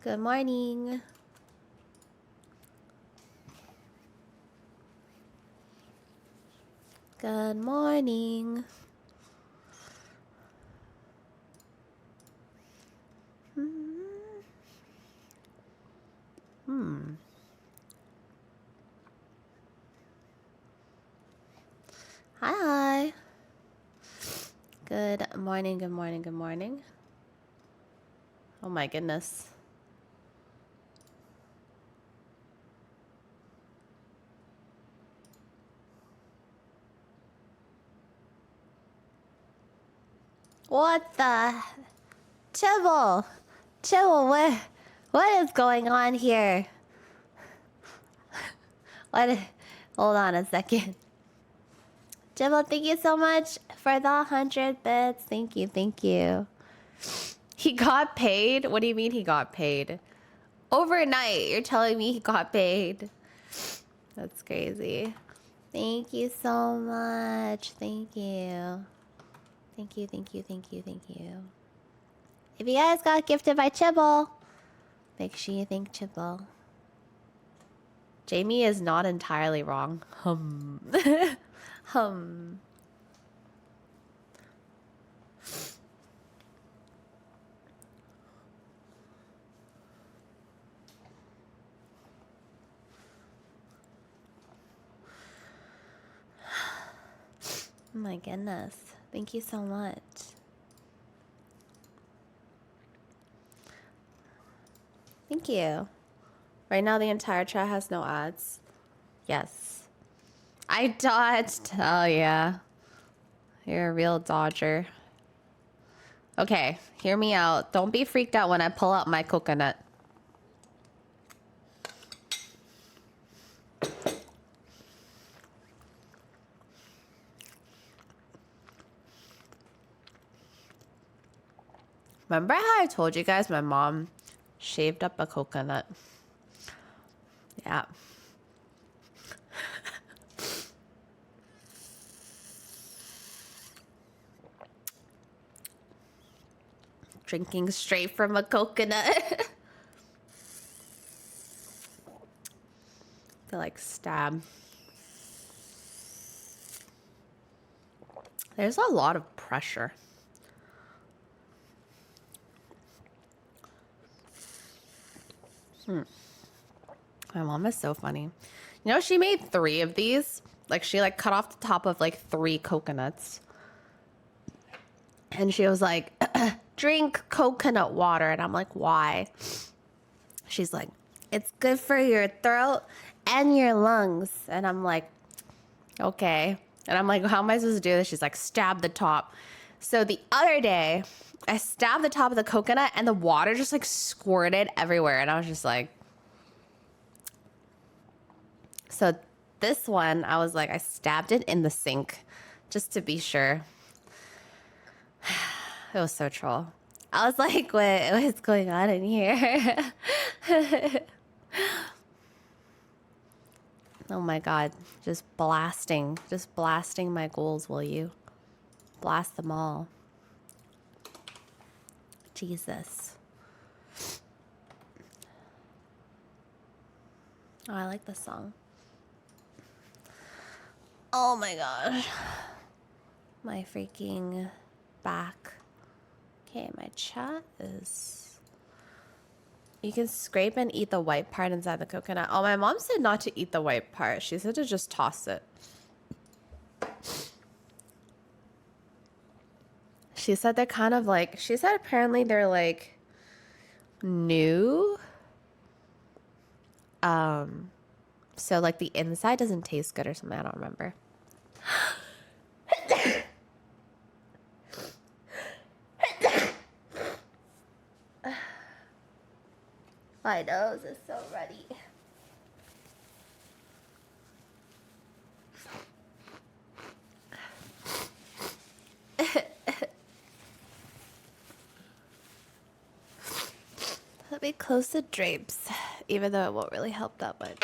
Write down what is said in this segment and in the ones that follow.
Good morning. Good morning. Hi. Good morning, good morning, good morning. Oh my goodness. What the? Chibble! Chibble, what is going on here? What? Hold on a second. Chibble, thank you so much for the 100 bits. Thank you, thank you. He got paid? What do you mean he got paid? Overnight, you're telling me he got paid. That's crazy. Thank you so much. Thank you. Thank you, thank you, thank you, thank you. If you guys got gifted by Chibble, make sure you thank Chibble. Jamie is not entirely wrong. Hum. Oh my goodness. Thank you so much. Thank you. Right now the entire chat has no ads. Yes. I dodged. Oh yeah. You're a real dodger. Okay, hear me out. Don't be freaked out when I pull out my coconut. Remember how I told you guys my mom shaved up a coconut? Yeah. Drinking straight from a coconut. To like stab. There's a lot of pressure. My mom is so funny. You know, she made 3 of these. Like, she like cut off the top of like 3 coconuts. And she was like, drink coconut water. And I'm like, why? She's like, it's good for your throat and your lungs. And I'm like, okay. And I'm like, how am I supposed to do this? She's like, stab the top. So the other day, I stabbed the top of the coconut and the water just like squirted everywhere. And I was just like, so this one, I was like, I stabbed it in the sink just to be sure. It was so troll. I was like, what's going on in here? Oh my God. Just blasting my goals, will you? Blast them all. Jesus. Oh, I like this song. Oh my gosh. My freaking back. Okay, my chat is... You can scrape and eat the white part inside the coconut. Oh, my mom said not to eat the white part. She said to just toss it. She said they're kind of like... She said apparently they're like... new. So like the inside doesn't taste good or something. I don't remember. My nose is so ready. Let me close the drapes, even though it won't really help that much.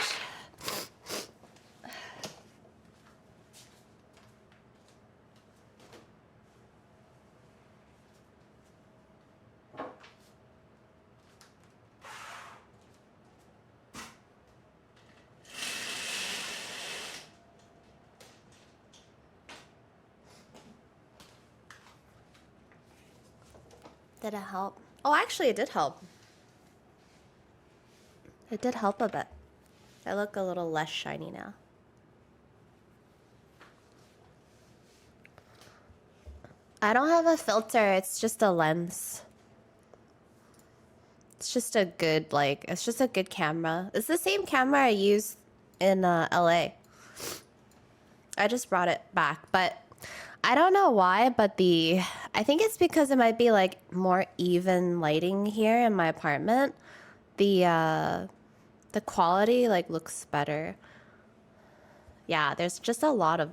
Did it help? Oh, actually, it did help. It did help a bit. I look a little less shiny now. I don't have a filter. It's just a lens. It's just a good, like, it's just a good camera. It's the same camera I used in LA. I just brought it back, but I don't know why, but I think it's because it might be like more even lighting here in my apartment. The quality like looks better. Yeah, there's just a lot of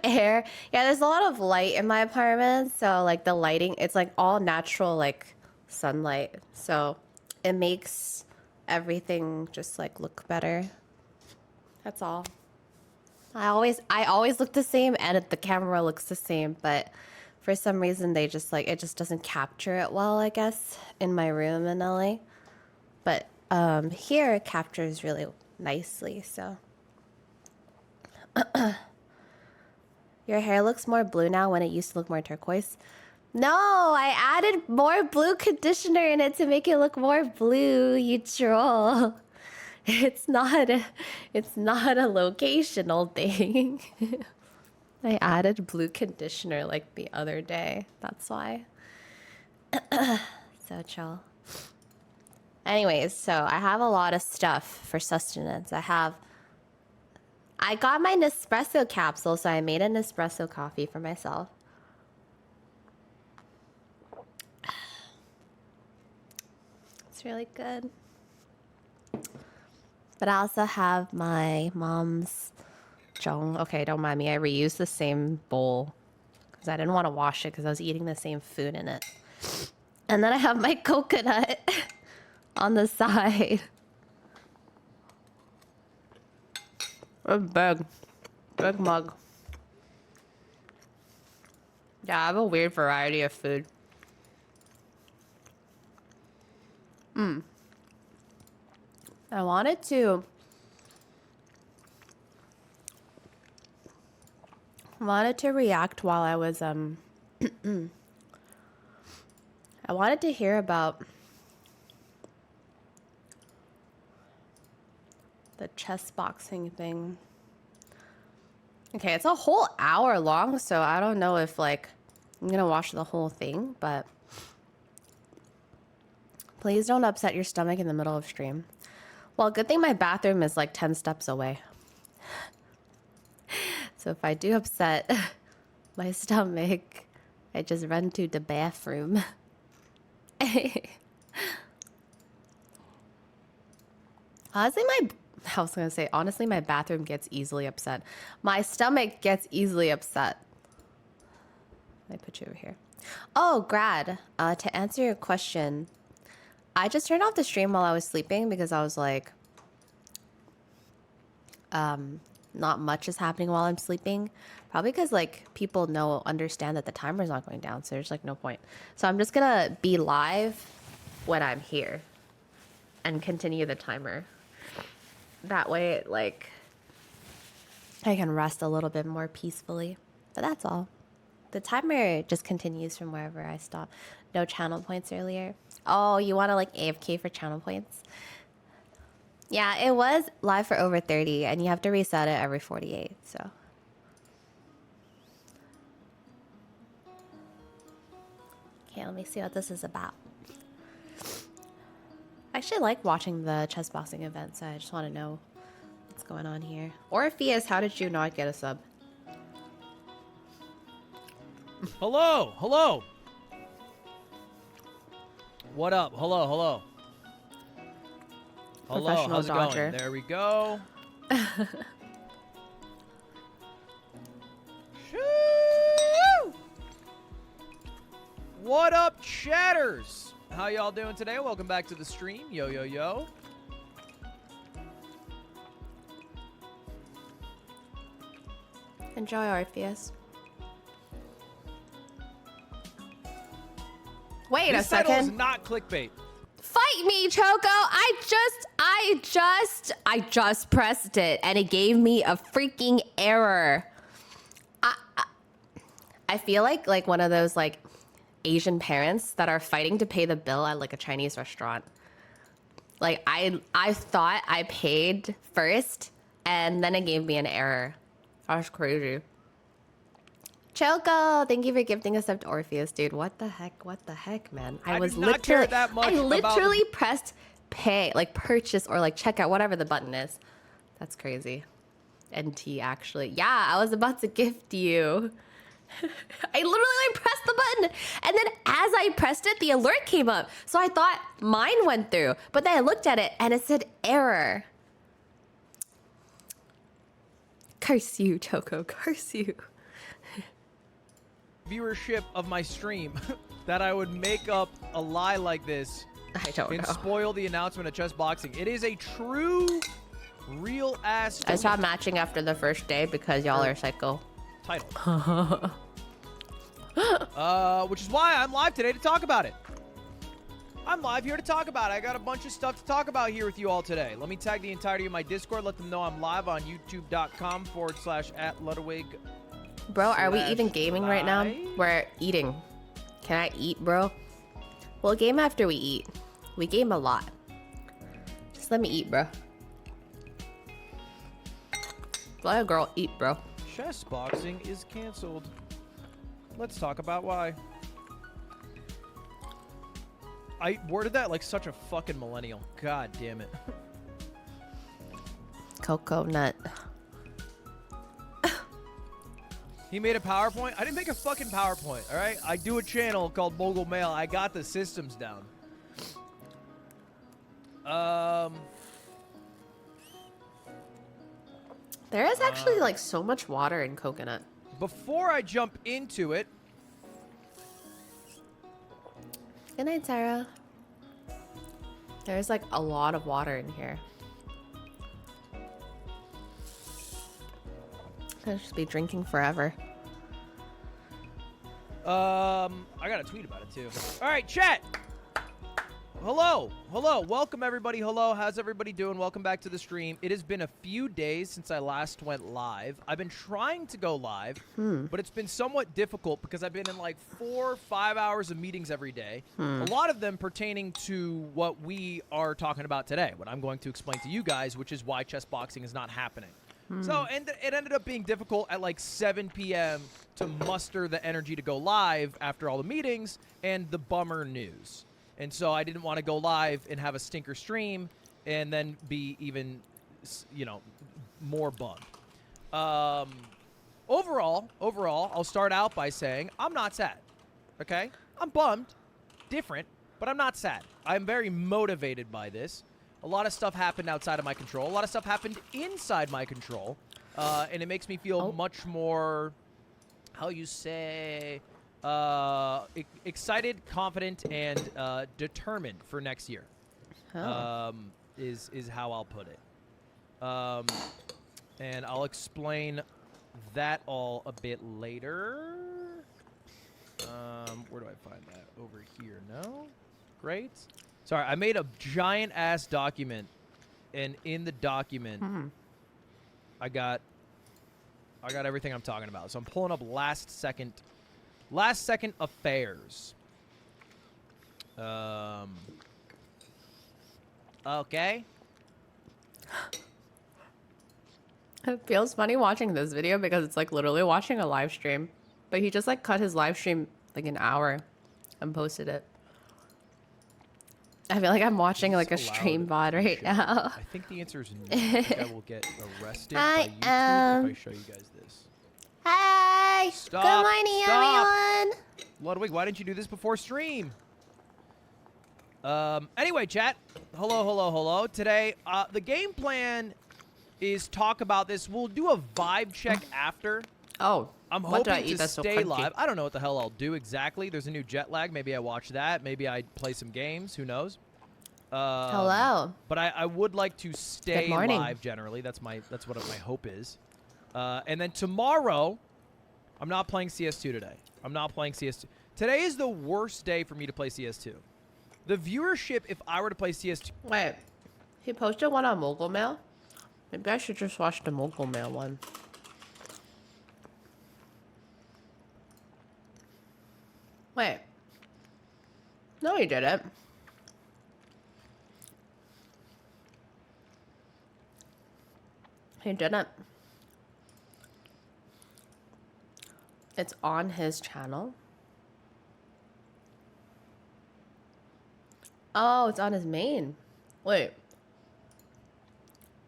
air. Yeah, there's a lot of light in my apartment, so like the lighting, it's like all natural like sunlight. So it makes everything just like look better. That's all. I always look the same and the camera looks the same, but for some reason they just like, it just doesn't capture it well, I guess, in my room in LA. But here it captures really nicely, so. Your hair looks more blue now when it used to look more turquoise. No, I added more blue conditioner in it to make it look more blue, you troll. It's not a locational thing. I added blue conditioner like the other day. That's why. So chill. Anyways, so I have a lot of stuff for sustenance. I got my Nespresso capsule, so I made a Nespresso coffee for myself. It's really good. But I also have my mom's jong. Okay, don't mind me. I reused the same bowl because I didn't want to wash it because I was eating the same food in it. And then I have my coconut on the side. A big mug. Yeah, I have a weird variety of food. I wanted to react while I was I wanted to hear about the chess boxing thing. Okay, it's a whole hour long, so I don't know if like I'm gonna watch the whole thing, but please don't upset your stomach in the middle of stream. Well, good thing my bathroom is like 10 steps away. So if I do upset my stomach, I just run to the bathroom. Honestly, my bathroom gets easily upset. My stomach gets easily upset. Let me put you over here. Oh, Grad, to answer your question, I just turned off the stream while I was sleeping because I was like, not much is happening while I'm sleeping. Probably because like people understand that the timer's not going down, so there's like no point. So I'm just gonna be live when I'm here and continue the timer. That way, like, I can rest a little bit more peacefully. But that's all. The timer just continues from wherever I stopped. No channel points earlier. Oh, you want to like AFK for channel points? Yeah, it was live for over 30, and you have to reset it every 48, so. Okay, let me see what this is about. I actually like watching the chessboxing event, so I just want to know what's going on here. Orpheus, how did you not get a sub? Hello, hello. What up? Hello, hello. Hello, how's it going? There we go. Shoo! What up, chatters? How y'all doing today? Welcome back to the stream. Yo, yo, yo. Enjoy, Orpheus. Wait a second. This title is not clickbait. Fight me, Choco. I just pressed it and it gave me a freaking error. I feel like one of those like Asian parents that are fighting to pay the bill at like a Chinese restaurant. Like I thought I paid first and then it gave me an error. That's crazy. Choco, thank you for gifting a sub to Orpheus, dude. What the heck, man? I did not care that much I literally about... pressed pay, like purchase or like checkout, whatever the button is. That's crazy. NT actually. Yeah, I was about to gift you. I literally like pressed the button and then as I pressed it, the alert came up. So I thought mine went through, but then I looked at it and it said error. Curse you, Choco, curse you. Viewership of my stream that I would make up a lie like this I don't and know. spoil the announcement of Chessboxing. It is a true, real ass. I stopped matching after the first day because y'all are psycho. Title. Which is why I'm live today to talk about it. I'm live here to talk about it. I got a bunch of stuff to talk about here with you all today. Let me tag the entirety of my Discord. Let them know I'm live on youtube.com/@Ludwig. Bro, are we even gaming right now? We're eating. Can I eat, bro? We'll game after we eat. We game a lot. Just let me eat, bro. Let a girl eat, bro. Chessboxing is canceled. Let's talk about why. I worded that like such a fucking millennial. God damn it. Coconut. He made a PowerPoint? I didn't make a fucking PowerPoint, all right? I do a channel called Mogul Mail. I got the systems down. There is actually like so much water in coconut. Before I jump into it, Good night, Sarah. There's like a lot of water in here. I'll just be drinking forever. I got a tweet about it too. All right, chat. Hello. Welcome everybody. Hello. How's everybody doing? Welcome back to the stream. It has been a few days since I last went live. I've been trying to go live, but it's been somewhat difficult because I've been in like 4 or 5 hours of meetings every day. A lot of them pertaining to what we are talking about today, what I'm going to explain to you guys, which is why Chessboxing is not happening. So, and it ended up being difficult at like 7 p.m. to muster the energy to go live after all the meetings and the bummer news. And so I didn't want to go live and have a stinker stream and then be even, you know, more bummed. Overall, I'll start out by saying I'm not sad, okay? I'm bummed, different, but I'm not sad. I'm very motivated by this. A lot of stuff happened outside of my control. A lot of stuff happened inside my control. And it makes me feel much more, how you say, excited, confident, and determined for next year. Is how I'll put it. And I'll explain that all a bit later. Where do I find that? Over here, no? Great. Sorry, I made a giant-ass document, and in the document, I got everything I'm talking about. So I'm pulling up last second affairs. Okay. It feels funny watching this video because it's like literally watching a live stream. But he just like cut his live stream like an hour and posted it. I feel like I'm watching like a stream VOD right now. I think the answer is no. I think I will get arrested I by YouTube if I show you guys this. Hi! Stop, Good morning, everyone! Ludwig, why didn't you do this before stream? Anyway, chat. Hello. Today, the game plan is talk about this. We'll do a vibe check after. Oh, I'm hoping to stay live. I don't know what the hell I'll do exactly. There's a new jet lag. Maybe I watch that. Maybe I play some games. Who knows? Hello. But I would like to stay live generally. That's what my hope is. And then tomorrow, I'm not playing CS2 today. I'm not playing CS2. Today is the worst day for me to play CS2. The viewership, if I were to play CS2... Wait, he posted one on Mogul Mail? Maybe I should just watch the Mogul Mail one. Wait, No, you didn't. He didn't. It's on his channel. Oh, it's on his main. Wait.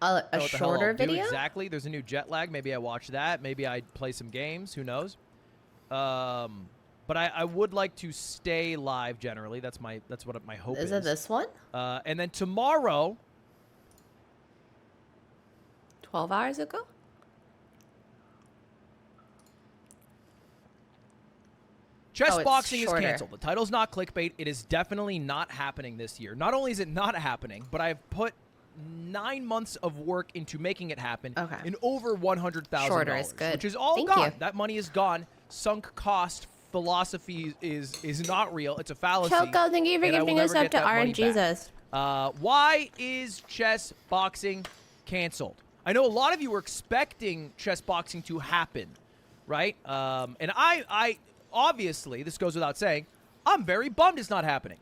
A What the hell shorter I'll do video? exactly. There's a new jet lag. Maybe I watch that. Maybe I play some games. Who knows? But I would like to stay live generally. That's what my hope is. Is it this one? And then tomorrow. 12 hours ago? Chessboxing is shorter. canceled. The title's not clickbait. It is definitely not happening this year. Not only is it not happening, but I've put 9 months of work into making it happen in over $100,000. Shorter is good. Which is all Thank gone. you. That money is gone. Sunk cost philosophy is not real. It's a fallacy. Choco, thank you for and I will giving us never up get to that money back. RNGesus. Why is Chessboxing canceled? I know a lot of you were expecting Chessboxing to happen, right? And I obviously, this goes without saying, I'm very bummed it's not happening.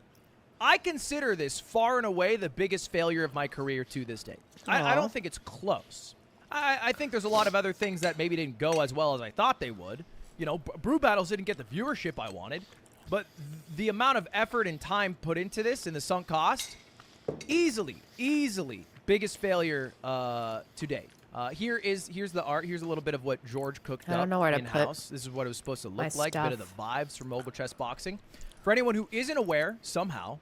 I consider this far and away the biggest failure of my career to this day. I don't think it's close. I think there's a lot of other things that maybe didn't go as well as I thought they would. You know, Brew Battles didn't get the viewership I wanted, but the amount of effort and time put into this and the sunk cost, easily biggest failure to date. Here's the art. Here's a little bit of what George cooked up in-house. This is what it was supposed to look like. A bit of the vibes from Mogul Chess Boxing. For anyone who isn't aware, somehow,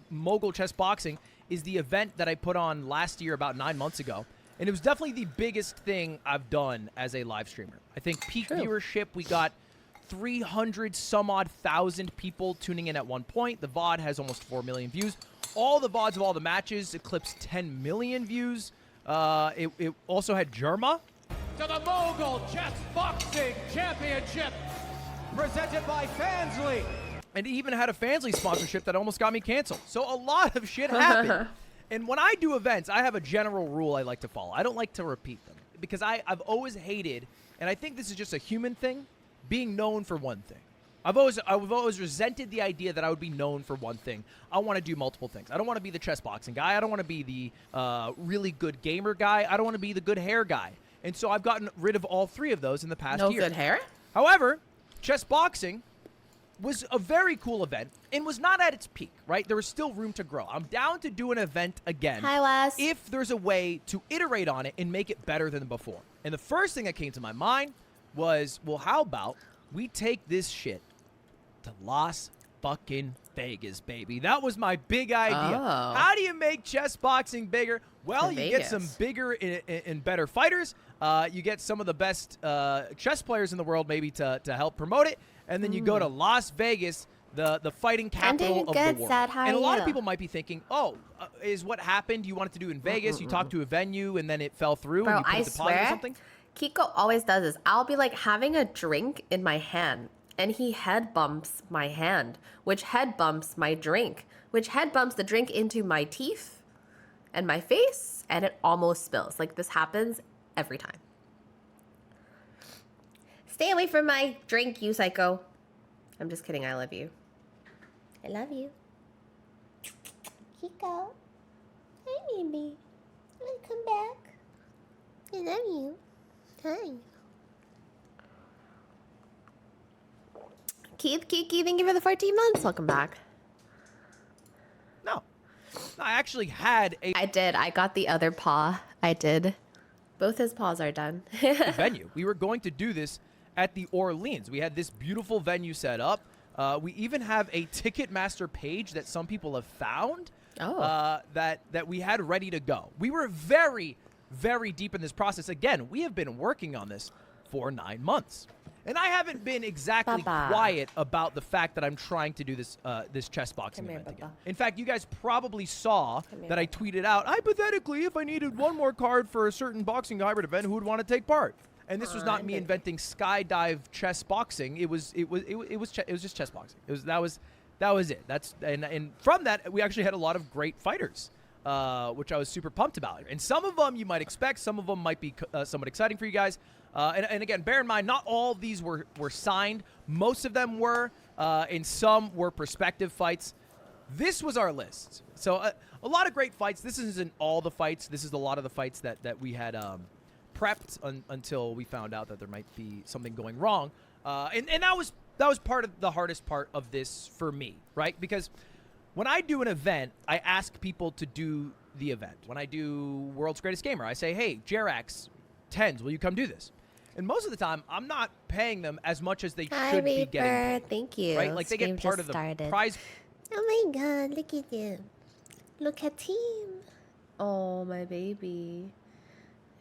Mogul Chess Boxing is the event that I put on last year about 9 months ago. And it was definitely the biggest thing I've done as a live streamer. I think peak viewership, we got 300 some odd thousand people tuning in at one point. The VOD has almost 4 million views. All the VODs of all the matches eclipsed 10 million views. It also had Germa. To the Mogul Chess Boxing Championship, presented by Fansly. And it even had a Fansly sponsorship that almost got me canceled. So a lot of shit happened. And when I do events, I have a general rule I like to follow. I don't like to repeat them because I've always hated, and I think this is just a human thing, being known for one thing. I've always resented the idea that I would be known for one thing. I want to do multiple things. I don't want to be the chess boxing guy. I don't want to be the really good gamer guy. I don't want to be the good hair guy. And so I've gotten rid of all three of those in the past year. No good hair? However, chess boxing was a very cool event and was not at its peak, right? There was still room to grow. I'm down to do an event again. Hi, Wes. If there's a way to iterate on it and make it better than before. And the first thing that came to my mind was, well, how about we take this shit to Las fucking Vegas, baby. That was my big idea. Oh. How do you make chess boxing bigger? Well, you get some bigger and better fighters. You get some of the best chess players in the world maybe to help promote it. And then you go to Las Vegas, the fighting capital of the world. And a lot of people might be thinking, oh, is what happened you wanted to do in Vegas? You talked to a venue and then it fell through Bro, and you put a deposit or something? Kiko always does this. I'll be like having a drink in my hand and he head bumps my hand, which head bumps my drink, which head bumps the drink into my teeth and my face, and it almost spills. Like, this happens every time. Stay away from my drink, you psycho. I'm just kidding. I love you. I love you. Kiko. Hi, baby. Come back. I love you. Hi. Keith, Kiki, thank you for the 14 months. Welcome back. No. I actually had a I did. I got the other paw. I did. Both his paws are done. venue. We were going to do this at the Orleans. We had this beautiful venue set up. We even have a Ticketmaster page that some people have found that we had ready to go. We were very, very deep in this process. Again, we have been working on this for 9 months. And I haven't been exactly quiet about the fact that I'm trying to do this this chess boxing event again. In fact, you guys probably saw that I tweeted out, hypothetically, if I needed one more card for a certain boxing hybrid event, who would want to take part? And this was not me inventing skydive chess boxing. It was just chess boxing. That was it. And from that we actually had a lot of great fighters, which I was super pumped about. And some of them you might expect, some of them might be somewhat exciting for you guys. And again, bear in mind, not all of these were signed. Most of them were, and some were prospective fights. this was our list. So a lot of great fights. This isn't all the fights. This is a lot of the fights that we had prepped until we found out that there might be something going wrong. And that was part of the hardest part of this for me, right? Because when I do an event, I ask people to do the event. When I do World's Greatest Gamer, I say, hey, Jerax, Tens, will you come do this? And most of the time, I'm not paying them as much as they should be getting paid. Thank you. Right? Like, they get part of the prize. Oh my god, look at him. Look at him. Oh, my baby.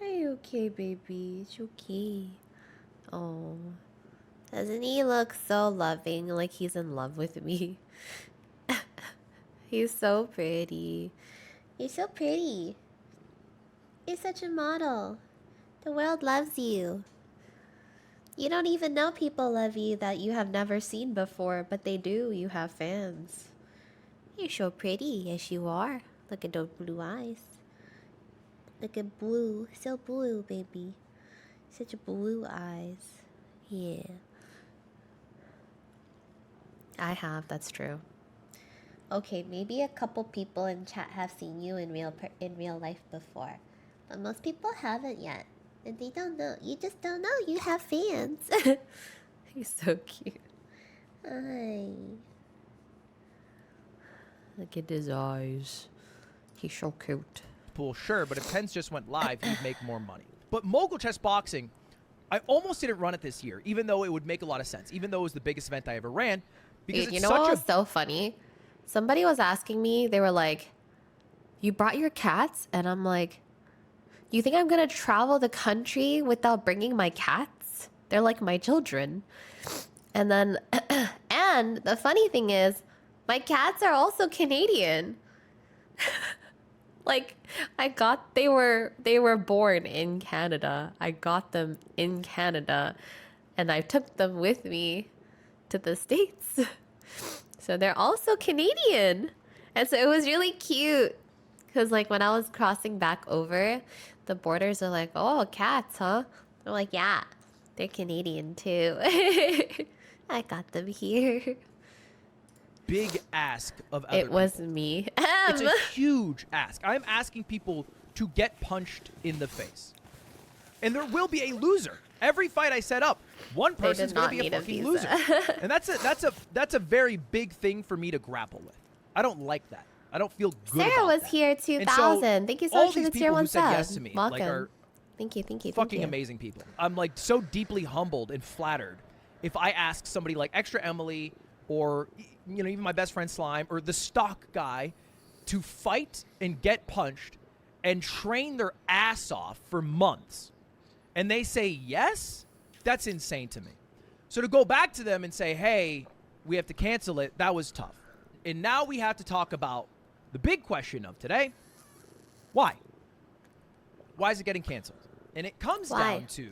Are you okay, baby? It's okay. Oh. Doesn't he look so loving, like he's in love with me? He's so pretty. You're so pretty. You're such a model. The world loves you. You don't even know people love you that you have never seen before, but they do. You have fans. You're so pretty. Yes, you are. Look at those blue eyes. Look at blue. So blue, baby. Such blue eyes. Yeah. I have. That's true. Okay, maybe a couple people in chat have seen you in real life before, but most people haven't yet, and they don't know. You just don't know. You have fans. He's so cute. Hi. Look at his eyes. He's so cute. Pool, sure, but if Tens just went live, he'd make more money. But Mogul Chess Boxing, I almost didn't run it this year, even though it would make a lot of sense, even though it was the biggest event I ever ran. Because Dude, you know what was so funny? Somebody was asking me, they were like, you brought your cats? And I'm like, you think I'm going to travel the country without bringing my cats? They're like my children. And then, and the funny thing is, my cats are also Canadian. Like, they were born in Canada. I got them in Canada, and I took them with me to the States. So they're also Canadian. And so it was really cute. Because, like, when I was crossing back over, the borders are like, oh, cats, huh? I'm like, yeah, they're Canadian, too. I got them here. Big ask of other It was people. me. It's a huge ask. I'm asking people to get punched in the face. And there will be a loser. Every fight I set up, one person's going to be a fucking loser. And that's a very big thing for me to grapple with. I don't like that. I don't feel good Sarah about was that. here 2000. Thank you so much for the tier 1 said sub. yes to me, Welcome. like, are thank you. fucking amazing people. I'm like so deeply humbled and flattered if I ask somebody like Extra Emily or even my best friend Slime or the stock guy to fight and get punched and train their ass off for months. And they say yes? That's insane to me. So to go back to them and say, hey, we have to cancel it, that was tough. And now we have to talk about the big question of today. Why? Why is it getting canceled? And it comes down to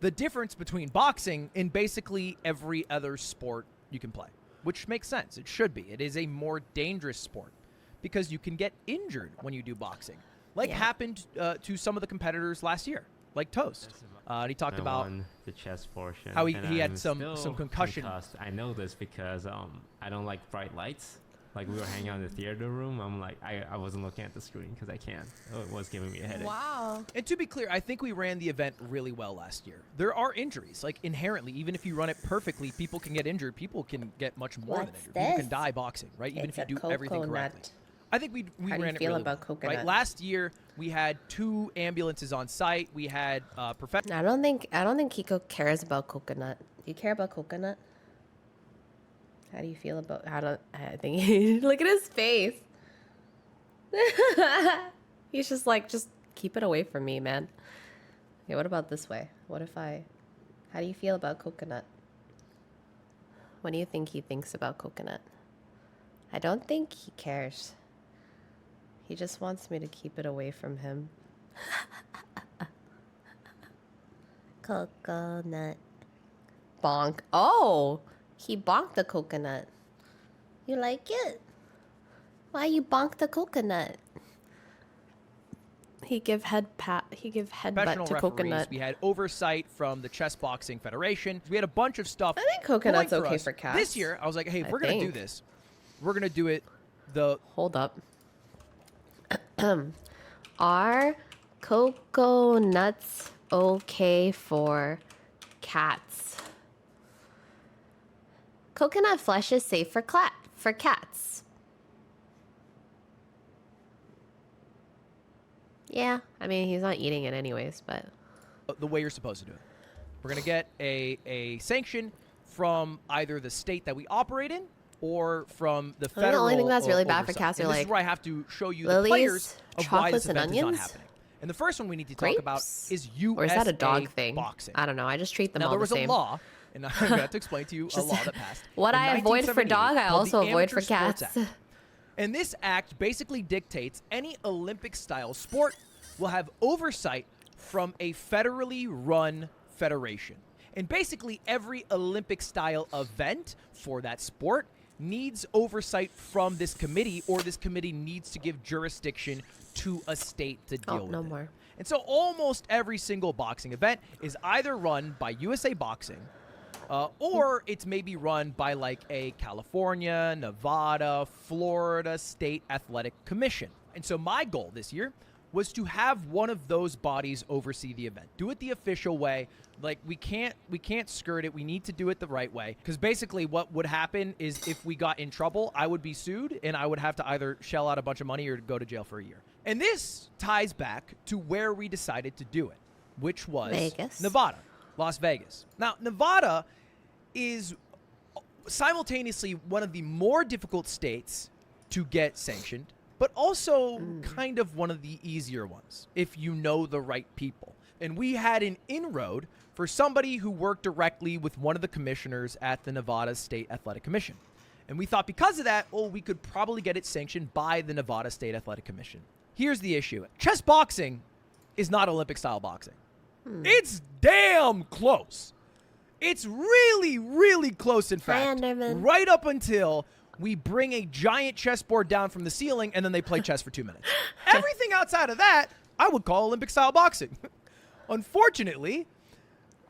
the difference between boxing and basically every other sport you can play, which makes sense. It should be. It is a more dangerous sport because you can get injured when you do boxing, like happened to some of the competitors last year, like Toast. And he talked about the chess portion. How he had some concussion. Concussed. I know this because I don't like bright lights. Like we were hanging out in the theater room. I'm like, I wasn't looking at the screen because I can't. Oh, it was giving me a headache. Wow. And to be clear, I think we ran the event really well last year. There are injuries, like inherently, even if you run it perfectly, people can get injured. People can get much more than injured. People can die boxing, right? Even if you do everything correctly. I think we ran it really well. Right? Last year we had 2 ambulances on site. We had professional. I don't think Kiko cares about coconut. Do you care about coconut? How do you feel about I think look at his face. He's just like, just keep it away from me, man. Okay, what about this way? How do you feel about coconut? What do you think he thinks about coconut? I don't think he cares. He just wants me to keep it away from him. Coconut. Bonk. Oh! He bonked the coconut. You like it? Why you bonk the coconut? He give headbutt to coconut. We had oversight from the Chessboxing Federation. We had a bunch of stuff. I think coconut's okay for cats. This year, I was like, hey, if we're going to do this, we're going to do it Hold up. Are coconuts okay for cats? Coconut flesh is safe for cats. Yeah, I mean, he's not eating it anyways, but... the way you're supposed to do it. We're going to get a sanction from either the state that we operate in or from the federal. The only thing that's really bad for oversight. cats And are this like is where I have to show you lilies, the players of why this chocolates, and event is not onions? happening. And the first one we need to talk about Grapes? is USA Or is that a dog thing? boxing. I don't know. I just treat them Now, all there the was same. a law, and I'm going to have to explain to you a law that passed. What in I avoid for 1978 dog, I called also the avoid for Amateur Sports cats. Act. And this act basically dictates any Olympic-style sport will have oversight from a federally run federation. And basically every Olympic-style event for that sport needs oversight from this committee, or this committee needs to give jurisdiction to a state to deal with no it. more. And so almost every single boxing event is either run by USA Boxing, or it's maybe run by like a California, Nevada, Florida State Athletic Commission. And so my goal this year was to have one of those bodies oversee the event. Do it the official way. Like we can't skirt it. We need to do it the right way. Because basically what would happen is if we got in trouble, I would be sued and I would have to either shell out a bunch of money or go to jail for a year. And this ties back to where we decided to do it, which was Vegas. Nevada, Las Vegas. Now, Nevada is simultaneously one of the more difficult states to get sanctioned, but also kind of one of the easier ones if you know the right people. And we had an inroad for somebody who worked directly with one of the commissioners at the Nevada State Athletic Commission. And we thought because of that, well, we could probably get it sanctioned by the Nevada State Athletic Commission. Here's the issue. Chess boxing is not Olympic-style boxing. It's damn close. It's really, really close, in fact. Anderman. Right up until we bring a giant chessboard down from the ceiling and then they play chess for 2 minutes. Everything outside of that, I would call Olympic-style boxing. Unfortunately,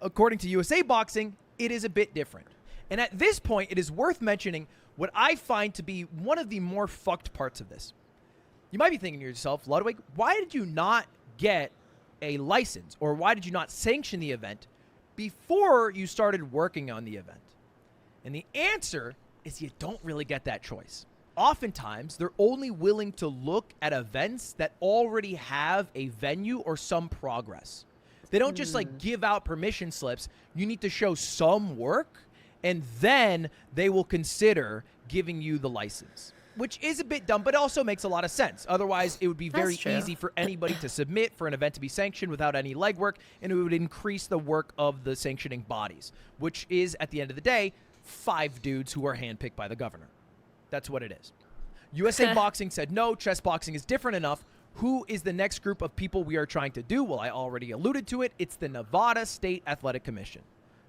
according to USA Boxing, it is a bit different. And at this point, it is worth mentioning what I find to be one of the more fucked parts of this. You might be thinking to yourself, Ludwig, why did you not get a license, or why did you not sanction the event before you started working on the event? And the answer is you don't really get that choice. Oftentimes, they're only willing to look at events that already have a venue or some progress. They don't just like give out permission slips. You need to show some work, and then they will consider giving you the license, which is a bit dumb, but also makes a lot of sense. Otherwise, it would be very true. easy for anybody to submit for an event to be sanctioned without any legwork, and it would increase the work of the sanctioning bodies, which is, at the end of the day, 5 dudes who are handpicked by the governor. That's what it is. USA Boxing said, no, chess boxing is different enough. Who is the next group of people we are trying to do? Well, I already alluded to it. It's the Nevada State Athletic Commission.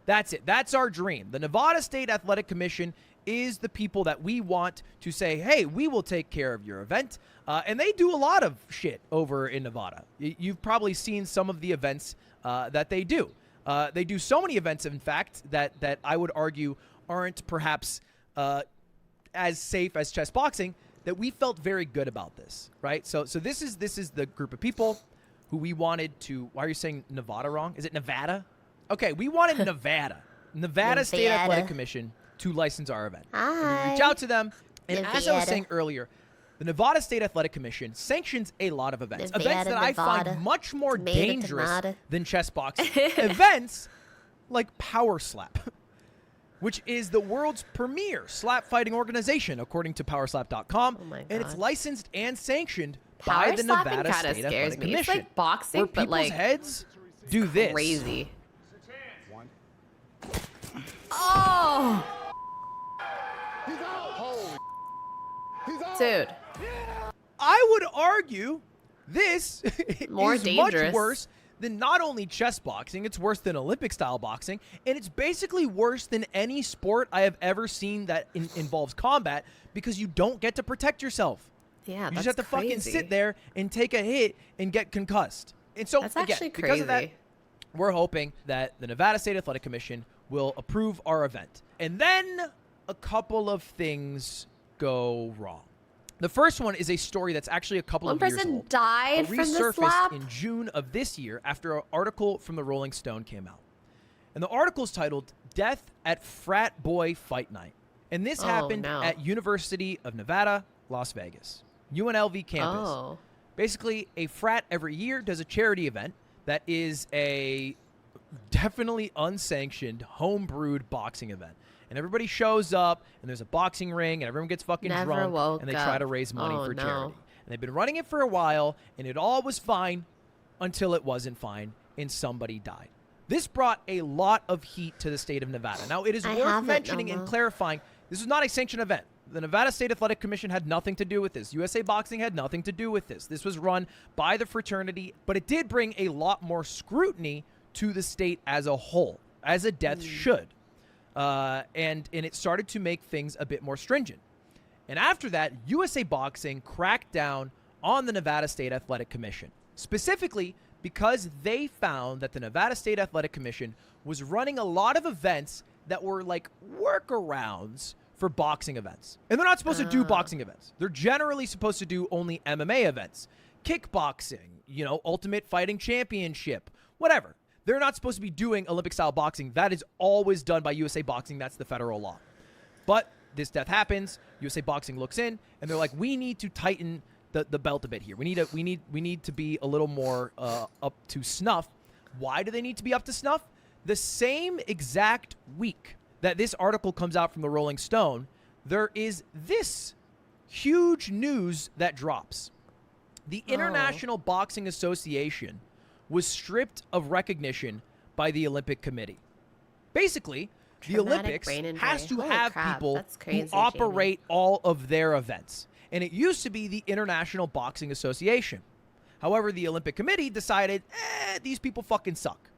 That's it. That's our dream. The Nevada State Athletic Commission is the people that we want to say, hey, we will take care of your event. And they do a lot of shit over in Nevada. You've probably seen some of the events that they do. They do so many events, in fact, that I would argue aren't perhaps as safe as chess boxing, that we felt very good about this, right? So this is the group of people who we wanted to. Why are you saying Nevada wrong? Is it Nevada? Okay, we wanted Nevada State Nevada. Athletic Commission to license our event. And we Hi. reach out to them, and as I was Nevada. saying earlier, the Nevada State Athletic Commission sanctions a lot of events. Nevada, Events that I Nevada. find much more Tomato, dangerous tomato. than chess boxing. Events like Power Slap, which is the world's premier slap fighting organization, according to PowerSlap.com. Oh my and it's God. licensed and sanctioned Power by the slapping Nevada kinda State scares Athletic me. It's Commission. like boxing, where but people's like heads do this. crazy. Oh, dude. I would argue this More is dangerous. much worse than not only chess boxing, it's worse than Olympic-style boxing, and it's basically worse than any sport I have ever seen that involves combat, because you don't get to protect yourself. Yeah, You that's just have to fucking crazy. sit there and take a hit and get concussed. And so, That's again, actually because of that, crazy. we're hoping that the Nevada State Athletic Commission will approve our event. And then a couple of things go wrong. The first one is a story that's actually a couple One of years person old. died It from the resurfaced slap. in June of this year after an article from the Rolling Stone came out. And the article is titled Death at Frat Boy Fight Night. And this happened at University of Nevada, Las Vegas, UNLV campus. Oh. Basically, a frat every year does a charity event that is a definitely unsanctioned, homebrewed boxing event. And everybody shows up, and there's a boxing ring, and everyone gets fucking drunk, and they try to raise money for charity. And they've been running it for a while, and it all was fine until it wasn't fine, and somebody died. This brought a lot of heat to the state of Nevada. Now, it is worth mentioning and clarifying, this is not a sanctioned event. The Nevada State Athletic Commission had nothing to do with this. USA Boxing had nothing to do with this. This was run by the fraternity, but it did bring a lot more scrutiny to the state as a whole, as a death should. And it started to make things a bit more stringent. And after that, USA Boxing cracked down on the Nevada State Athletic Commission, specifically because they found that the Nevada State Athletic Commission was running a lot of events that were like workarounds for boxing events. And they're not supposed to do boxing events. They're generally supposed to do only MMA events, kickboxing, Ultimate Fighting Championship, whatever. They're not supposed to be doing Olympic-style boxing. That is always done by USA Boxing. That's the federal law. But this death happens. USA Boxing looks in, and they're like, we need to tighten the belt a bit here. We need to be a little more up to snuff. Why do they need to be up to snuff? The same exact week that this article comes out from the Rolling Stone, there is this huge news that drops. The International Boxing Association was stripped of recognition by the Olympic Committee. Basically, the Olympics has to have people who operate all of their events. And it used to be the International Boxing Association. However, the Olympic Committee decided, these people fucking suck.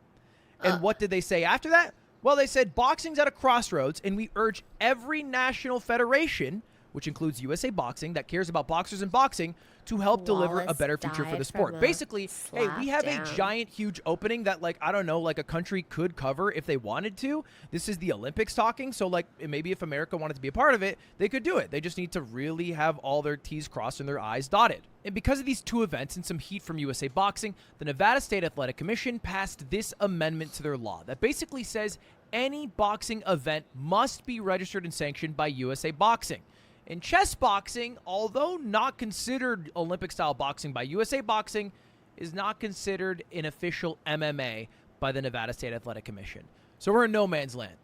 And what did they say after that? Well, they said boxing's at a crossroads, and we urge every national federation, which includes USA Boxing, that cares about boxers and boxing, to help deliver a better future for the sport. Basically, hey, we have a giant, huge opening that, a country could cover if they wanted to. This is the Olympics talking, so, maybe if America wanted to be a part of it, they could do it. They just need to really have all their T's crossed and their I's dotted. And because of these two events and some heat from USA Boxing, the Nevada State Athletic Commission passed this amendment to their law that basically says any boxing event must be registered and sanctioned by USA Boxing. In chess boxing, although not considered Olympic-style boxing by USA Boxing, is not considered an official MMA by the Nevada State Athletic Commission. So we're in no man's land,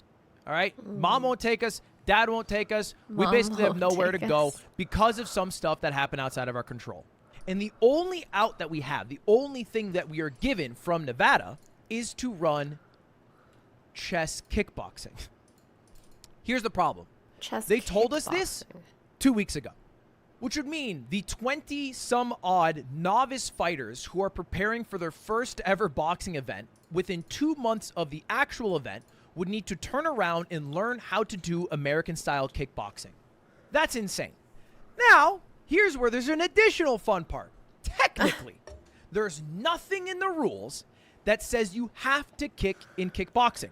all right? Mom won't take us. Dad won't take us. We basically have nowhere to go because of some stuff that happened outside of our control. And the only out that we have, the only thing that we are given from Nevada is to run chess kickboxing. Here's the problem. They told us this 2 weeks ago, which would mean the 20-some-odd novice fighters who are preparing for their first ever boxing event within 2 months of the actual event would need to turn around and learn how to do American-style kickboxing. That's insane. Now, here's where there's an additional fun part. Technically, there's nothing in the rules that says you have to kick in kickboxing.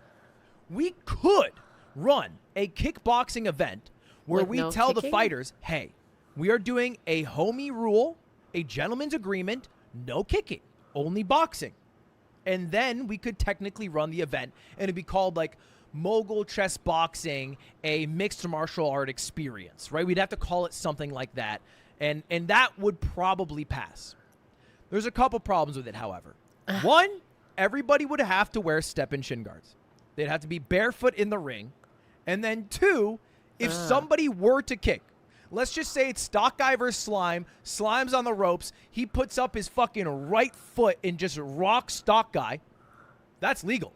We could run a kickboxing event where we tell the fighters, hey, we are doing a homie rule, a gentleman's agreement, no kicking, only boxing. And then we could technically run the event, and it'd be called Mogul Chess Boxing, a mixed martial art experience, right? We'd have to call it something like that, and that would probably pass. There's a couple problems with it, however. One, everybody would have to wear step-in shin guards. They'd have to be barefoot in the ring. And then two, if somebody were to kick, let's just say it's Stock Guy versus Slime, Slime's on the ropes, he puts up his fucking right foot and just rocks Stock Guy, that's legal.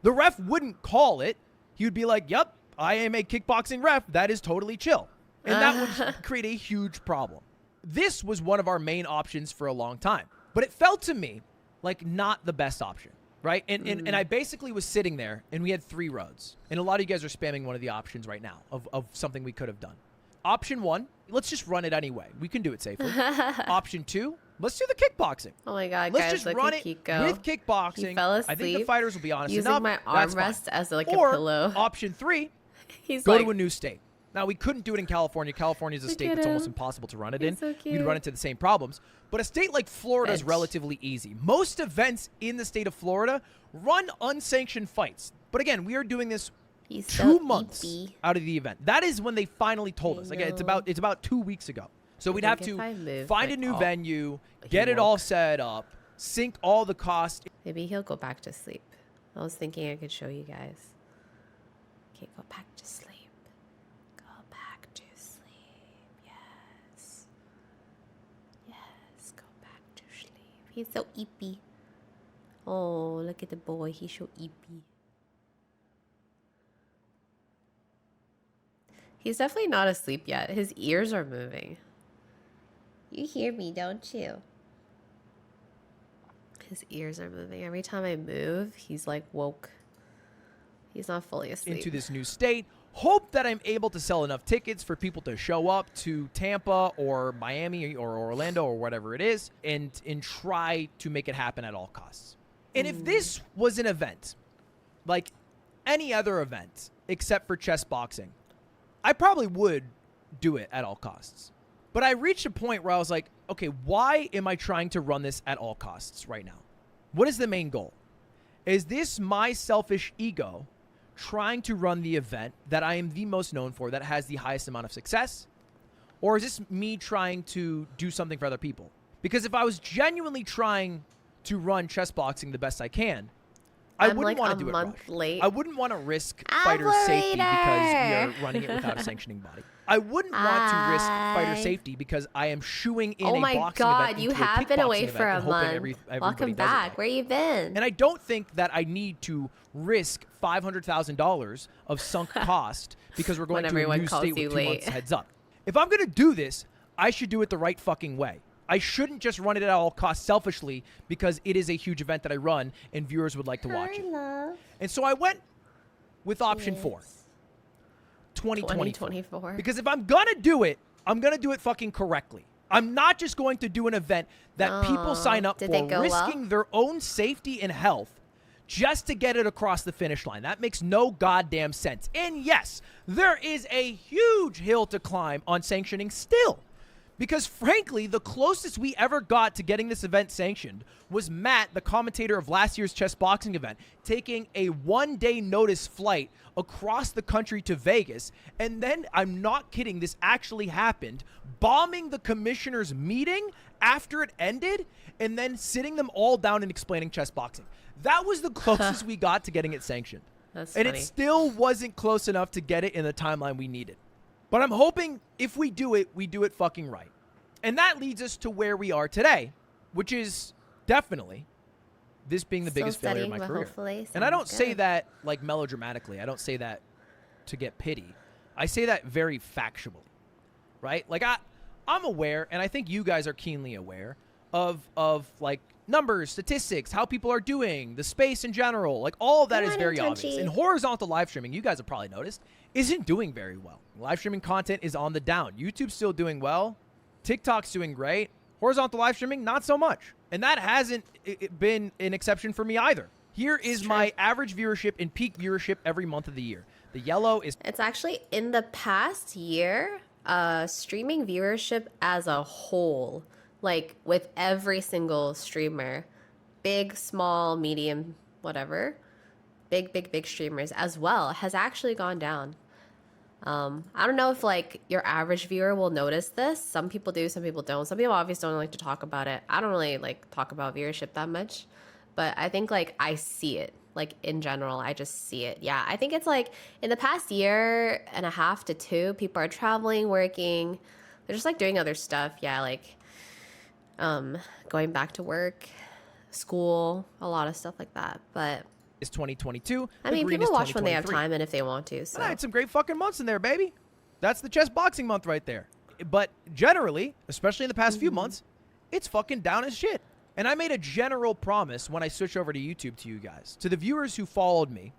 The ref wouldn't call it. He would be like, yep, I am a kickboxing ref. That is totally chill. And that would create a huge problem. This was one of our main options for a long time. But it felt to me like not the best option. Right? And I basically was sitting there, and we had 3 roads. And a lot of you guys are spamming one of the options right now of something we could have done. Option 1, let's just run it anyway. We can do it safely. Option 2, let's do the kickboxing. Oh my God, let's guys, just run it with kickboxing. He fell asleep. I think the fighters will be honest using enough. my armrest as a or pillow. Option 3, He's go to a new state. Now, we couldn't do it in California. California is a Look state at that's almost him. impossible to run it He's in. so We'd cute. run into the same problems. But a state like Florida is Edge. relatively easy. Most events in the state of Florida run unsanctioned fights. But again, we are doing this He's 2 so months eepy. out of the event. That is when they finally told I us. Again, it's know. about 2 weeks ago. So we'd think have if I to move find my a new call, venue, he get it all won't. set up, sink all the costs. Maybe he'll go back to sleep. I was thinking I could show you guys. Okay, go back to sleep. Go back to sleep. Yes. Yes, go back to sleep. He's so eepy. Oh, look at the boy. He's so eepy. He's definitely not asleep yet. His ears are moving. You hear me, don't you? His ears are moving. Every time I move, he's like woke. He's not fully asleep. Into this new state. Hope that I'm able to sell enough tickets for people to show up to Tampa or Miami or Orlando or whatever it is and try to make it happen at all costs. And if this was an event, like any other event except for chess boxing, I probably would do it at all costs. But I reached a point where I was like, okay, why am I trying to run this at all costs right now? What is the main goal? Is this my selfish ego trying to run the event that I am the most known for, that has the highest amount of success? Or is this me trying to do something for other people? Because if I was genuinely trying to run chess boxing the best I can, I I'm wouldn't like want a to do it month rushed. late. I wouldn't want to risk fighters' safety because we are running it without a sanctioning body. I wouldn't want to risk fighter safety because I am shooing in Oh a my boxing god, event you into a have been away kickboxing for event a and hoping month. everybody Welcome does it back. right. Where you been? And I don't think that I need to risk $500,000 of sunk cost because we're going When to a everyone new calls state you with 2 late. months heads up. If I'm going to do this, I should do it the right fucking way. I shouldn't just run it at all costs selfishly because it is a huge event that I run and viewers would like to watch it. love. And so I went with option 4, 2024. 2024. Because if I'm going to do it, I'm going to do it fucking correctly. I'm not just going to do an event that people sign up did for, they go risking well? their own safety and health just to get it across the finish line. That makes no goddamn sense. And yes, there is a huge hill to climb on sanctioning still. Because frankly, the closest we ever got to getting this event sanctioned was Matt, the commentator of last year's chess boxing event, taking a 1-day notice flight across the country to Vegas. And then, I'm not kidding, this actually happened, bombing the commissioner's meeting after it ended and then sitting them all down and explaining chess boxing. That was the closest we got to getting it sanctioned. That's And funny. it still wasn't close enough to get it in the timeline we needed. But I'm hoping if we do it fucking right. And that leads us to where we are today, which is definitely this being the Still biggest failure of studying, my but career. hopefully And I don't sounds say good. that like melodramatically. I don't say that to get pity. I say that very factually, right? Like I'm aware, and I think you guys are keenly aware of like numbers, statistics, how people are doing, the space in general. Like all of that is Come on, very Touchy. obvious. And horizontal live streaming, you guys have probably noticed, isn't doing very well. Live streaming content is on the down. YouTube's still doing well. TikTok's doing great. Horizontal live streaming, not so much. And that hasn't been an exception for me either. Here is my average viewership and peak viewership every month of the year. The yellow is It's actually in the past year, streaming viewership as a whole, like with every single streamer, big, small, medium, whatever, big streamers as well, has actually gone down. I don't know if like your average viewer will notice this. Some people do, some people don't. Some people obviously don't like to talk about it. I don't really like talk about viewership that much, but I think like I see it. Like in general, I just see it. Yeah, I think it's like in the past year and a half to 2, people are traveling, working. They're just like doing other stuff. Yeah, like going back to work, school, a lot of stuff like that. But 2022. I The mean, green people is watch when they have 2023. time and if they want to. So And I had some great fucking months in there, baby. That's the chess boxing month right there. But generally, especially in the past few months, it's fucking down as shit. And I made a general promise when I switched over to YouTube to you guys. To the viewers who followed me,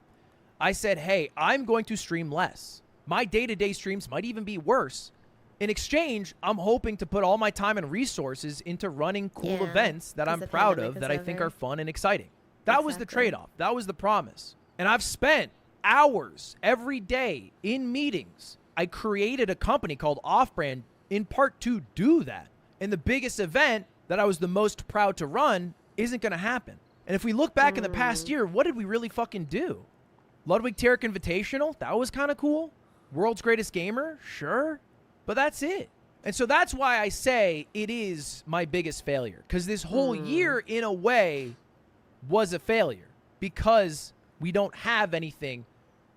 I said, hey, I'm going to stream less. My day-to-day streams might even be worse. In exchange, I'm hoping to put all my time and resources into running cool Yeah, events that 'cause I'm the proud pandemic of, is that I think over. are fun and exciting. That was the Exactly. trade-off. That was the promise. And I've spent hours every day in meetings I created a company called Off Brand in part to do that. And the biggest event that I was the most proud to run isn't going to happen. And if we look back in the past year, what did we really fucking do? Ludwig Tarek Invitational, that was kind of cool. World's Greatest Gamer, sure. But that's it. And so that's why I say it is my biggest failure. Because this whole year, in a way, was a failure. Because we don't have anything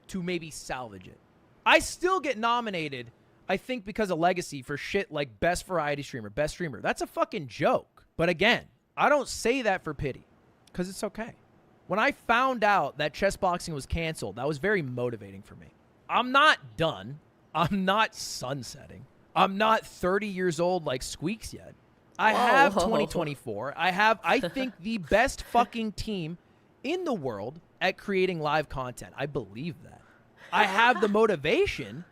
to maybe salvage it. I still get nominated, I think, because of legacy for shit like best variety streamer, best streamer. That's a fucking joke. But again, I don't say that for pity. Because it's okay. When I found out that Chessboxing was canceled, that was very motivating for me. I'm not done. I'm not sunsetting. I'm not 30 years old like Squeaks yet. I have 2024. I have, I think, the best fucking team in the world at creating live content. I believe that. I have the motivation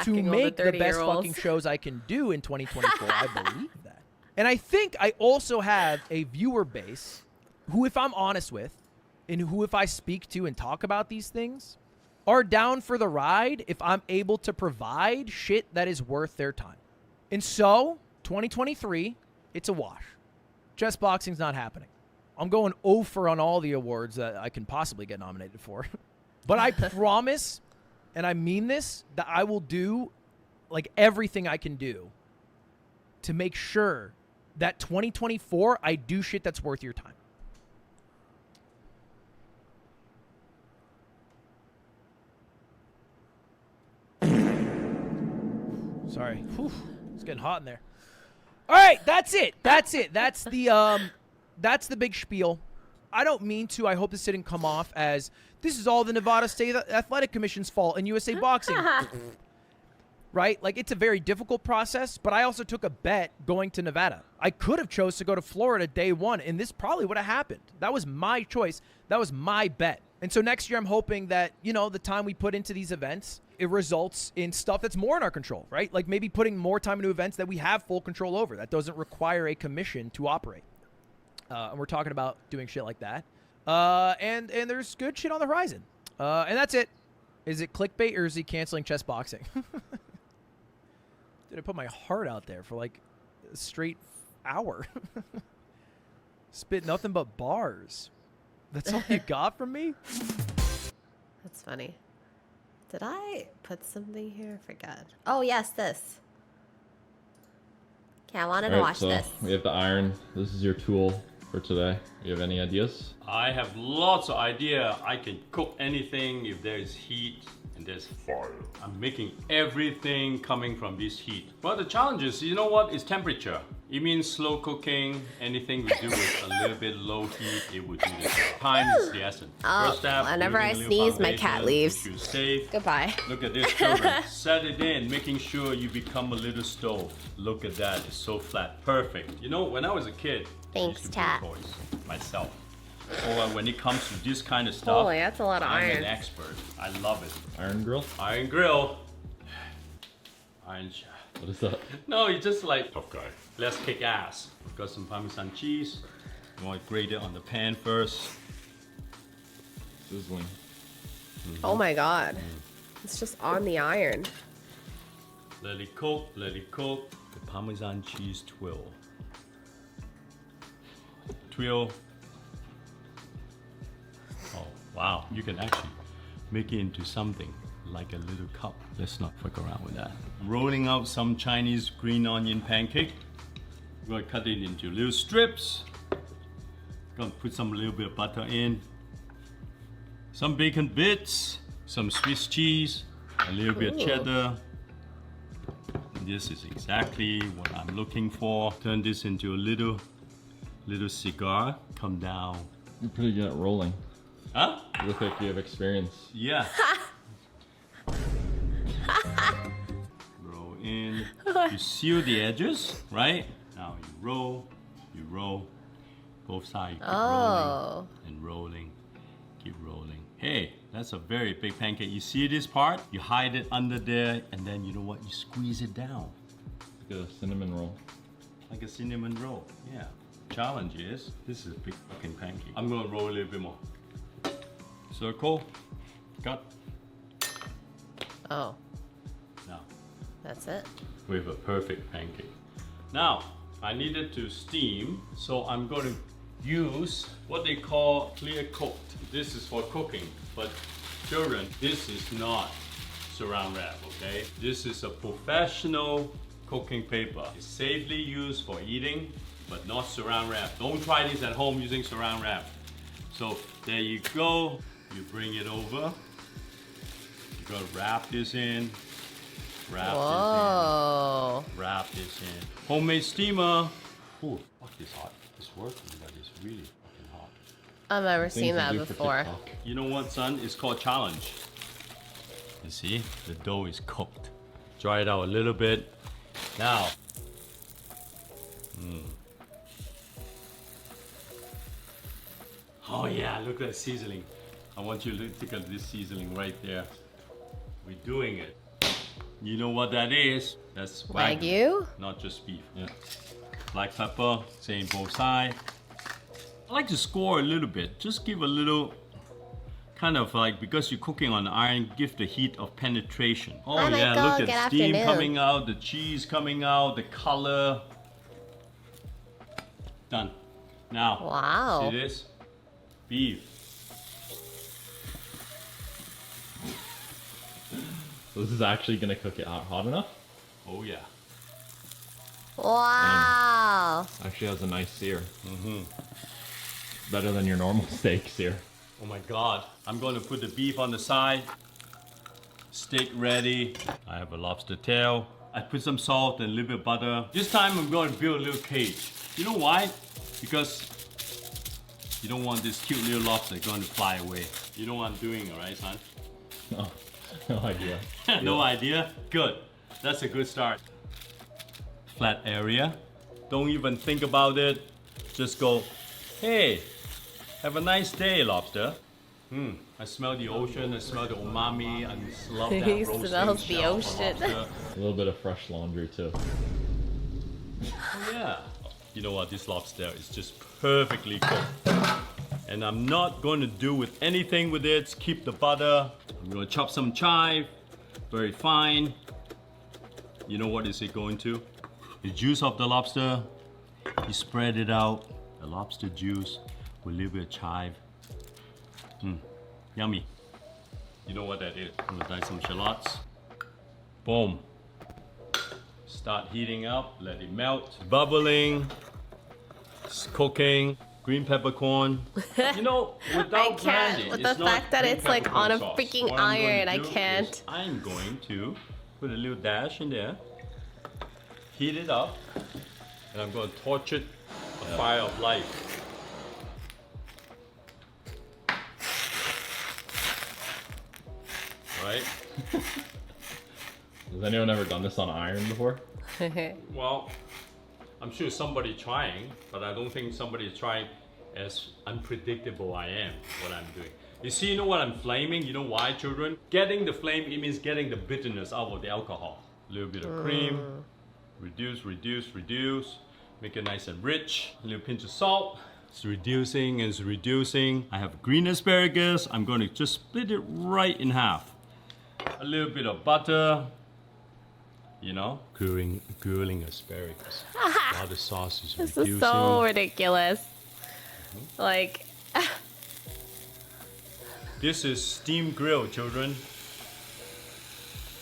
to make the best fucking shows I can do in 2024. I believe that. And I think I also have a viewer base who, if I'm honest with, and who, if I speak to and talk about these things, are down for the ride if I'm able to provide shit that is worth their time. And so, 2023, it's a wash. Chessboxing's not happening. I'm going over on all the awards that I can possibly get nominated for. But I promise, and I mean this, that I will do like everything I can do to make sure that 2024, I do shit that's worth your time. Sorry. Whew. It's getting hot in there. All right, that's it. That's it. That's the big spiel. I don't mean to. I hope this didn't come off as this is all the Nevada State Athletic Commission's fault and USA Boxing. Right? Like, it's a very difficult process, but I also took a bet going to Nevada. I could have chose to go to Florida day one, and this probably would have happened. That was my choice. That was my bet. And so next year, I'm hoping that, you know, the time we put into these events, it results in stuff that's more in our control, right? Like maybe putting more time into events that we have full control over. That doesn't require a commission to operate. And we're talking about doing shit like that. And there's good shit on the horizon. And that's it. Is it clickbait or is he canceling Chessboxing? Dude, I put my heart out there for like a straight hour. Spit nothing but bars. That's all you got from me? That's funny. Did I put something here? I forgot. Oh, yes, this. Okay, I wanted to watch this. We have the iron. This is your tool for today. You have any ideas? I have lots of idea. I can cook anything if there is heat and there's fire. I'm making everything coming from this heat. But the challenge is, you know what? It's temperature. It means slow cooking. Anything we do with a little bit low heat, it would do the job. Time is the essence. First step, whenever I sneeze, my cat leaves. Make sure safe. Goodbye. Look at this, children. Set it in, making sure you become a little stove. Look at that, it's so flat. Perfect. You know, when I was a kid, Thanks, I used to chat. build toys myself. Or when it comes to this kind of stuff, Holy, that's a lot of I'm iron. an expert. I love it. Iron grill? Iron grill. Iron shaft. What is that? No, he's just like tough guy. Let's kick ass. We've got some Parmesan cheese. You want to grate it on the pan first. Sizzling. Oh my god. It's just on the iron. Let it cook, let it cook. The Parmesan cheese twill. Twill. Oh, wow. You can actually make it into something like a little cup. Let's not fuck around with that. Rolling out some Chinese green onion pancake. We're gonna cut it into little strips. Gonna put some little bit of butter in. Some bacon bits, some Swiss cheese, a little bit of cheddar. This is exactly what I'm looking for. Turn this into a little cigar. Come down. You're pretty good at rolling. Huh? You look like you have experience. Yeah. Roll in. You seal the edges, right? Now you roll. Both sides. Keep rolling and rolling. Keep rolling. Hey, that's a very big pancake. You see this part? You hide it under there, and then you know what? You squeeze it down. Like a cinnamon roll. Like a cinnamon roll, yeah. Challenge is, this is a big fucking pancake. I'm gonna roll a little bit more. Circle, cut. Oh. Now, That's it. with a perfect pancake. Now, I needed to steam, so I'm going to use what they call clear cooked. This is for cooking, but children, this is not saran wrap, okay? This is a professional cooking paper. It's safely used for eating, but not saran wrap. Don't try this at home using saran wrap. So there you go. You bring it over. You gotta wrap this in. Whoa. Wrap this in. Homemade steamer. Ooh, fuck, it's hot. It's working, but it's really fucking hot. I've never Things seen you that do for before. TikTok. You know what, son? It's called challenge. You see, the dough is cooked. Dry it out a little bit. Now. Oh yeah, look at that seasoning. I want you to look at this seasoning right there. We're doing it. You know what that is? That's Wagyu? not just beef. Yeah. Black pepper, same both sides. I like to score a little bit. Just give a little, kind of like, because you're cooking on iron, give the heat of penetration. Oh Hi, yeah, Michael. look Good at steam afternoon. coming out, the cheese coming out, the color. Done. Now, Wow. see this? Beef. So this is actually gonna cook it out hot enough. Oh yeah. Wow. Actually has a nice sear. Better than your normal steak sear. Oh my god. I'm going to put the beef on the side. Steak ready. I have a lobster tail. I put some salt and a little bit of butter. This time I'm going to build a little cage. You know why? Because you don't want this cute little lobster going to fly away. You know what I'm doing, alright, son? No, no idea. No idea? Good. That's a good start. Flat area. Don't even think about it. Just go, hey, have a nice day, lobster. I smell the ocean, I smell the umami, I just love that He roasting smells the shell of ocean. lobster. A little bit of fresh laundry too. Oh, yeah. You know what, this lobster is just perfectly cooked. And I'm not going to do with anything with it. Keep the butter. I'm going to chop some chive, very fine. You know what is it going to? The juice of the lobster. You spread it out. The lobster juice with a little bit of chive. Yummy. You know what that is? I'm gonna dice some shallots. Boom. Start heating up. Let it melt. Bubbling. It's cooking. Green peppercorn. You know, without I can't. brandy, With it's the not fact that green it's like on a peppercorn sauce. freaking What I'm going iron, to I do is can't. I'm going to put a little dash in there. Heat it up. And I'm going to torch it a fire of life. Right? Has anyone ever done this on iron before? Well, I'm sure somebody trying, but I don't think somebody is trying as unpredictable I am what I'm doing. You see, you know what I'm flaming? You know why, children? Getting the flame, it means getting the bitterness out of the alcohol. A little bit of cream. Reduce, reduce, reduce. Make it nice and rich. A little pinch of salt. It's reducing, it's reducing. I have green asparagus. I'm going to just split it right in half. A little bit of butter. You know, grilling asparagus. While the sauce is This reducing. is so ridiculous. Like, This is steam grill, children.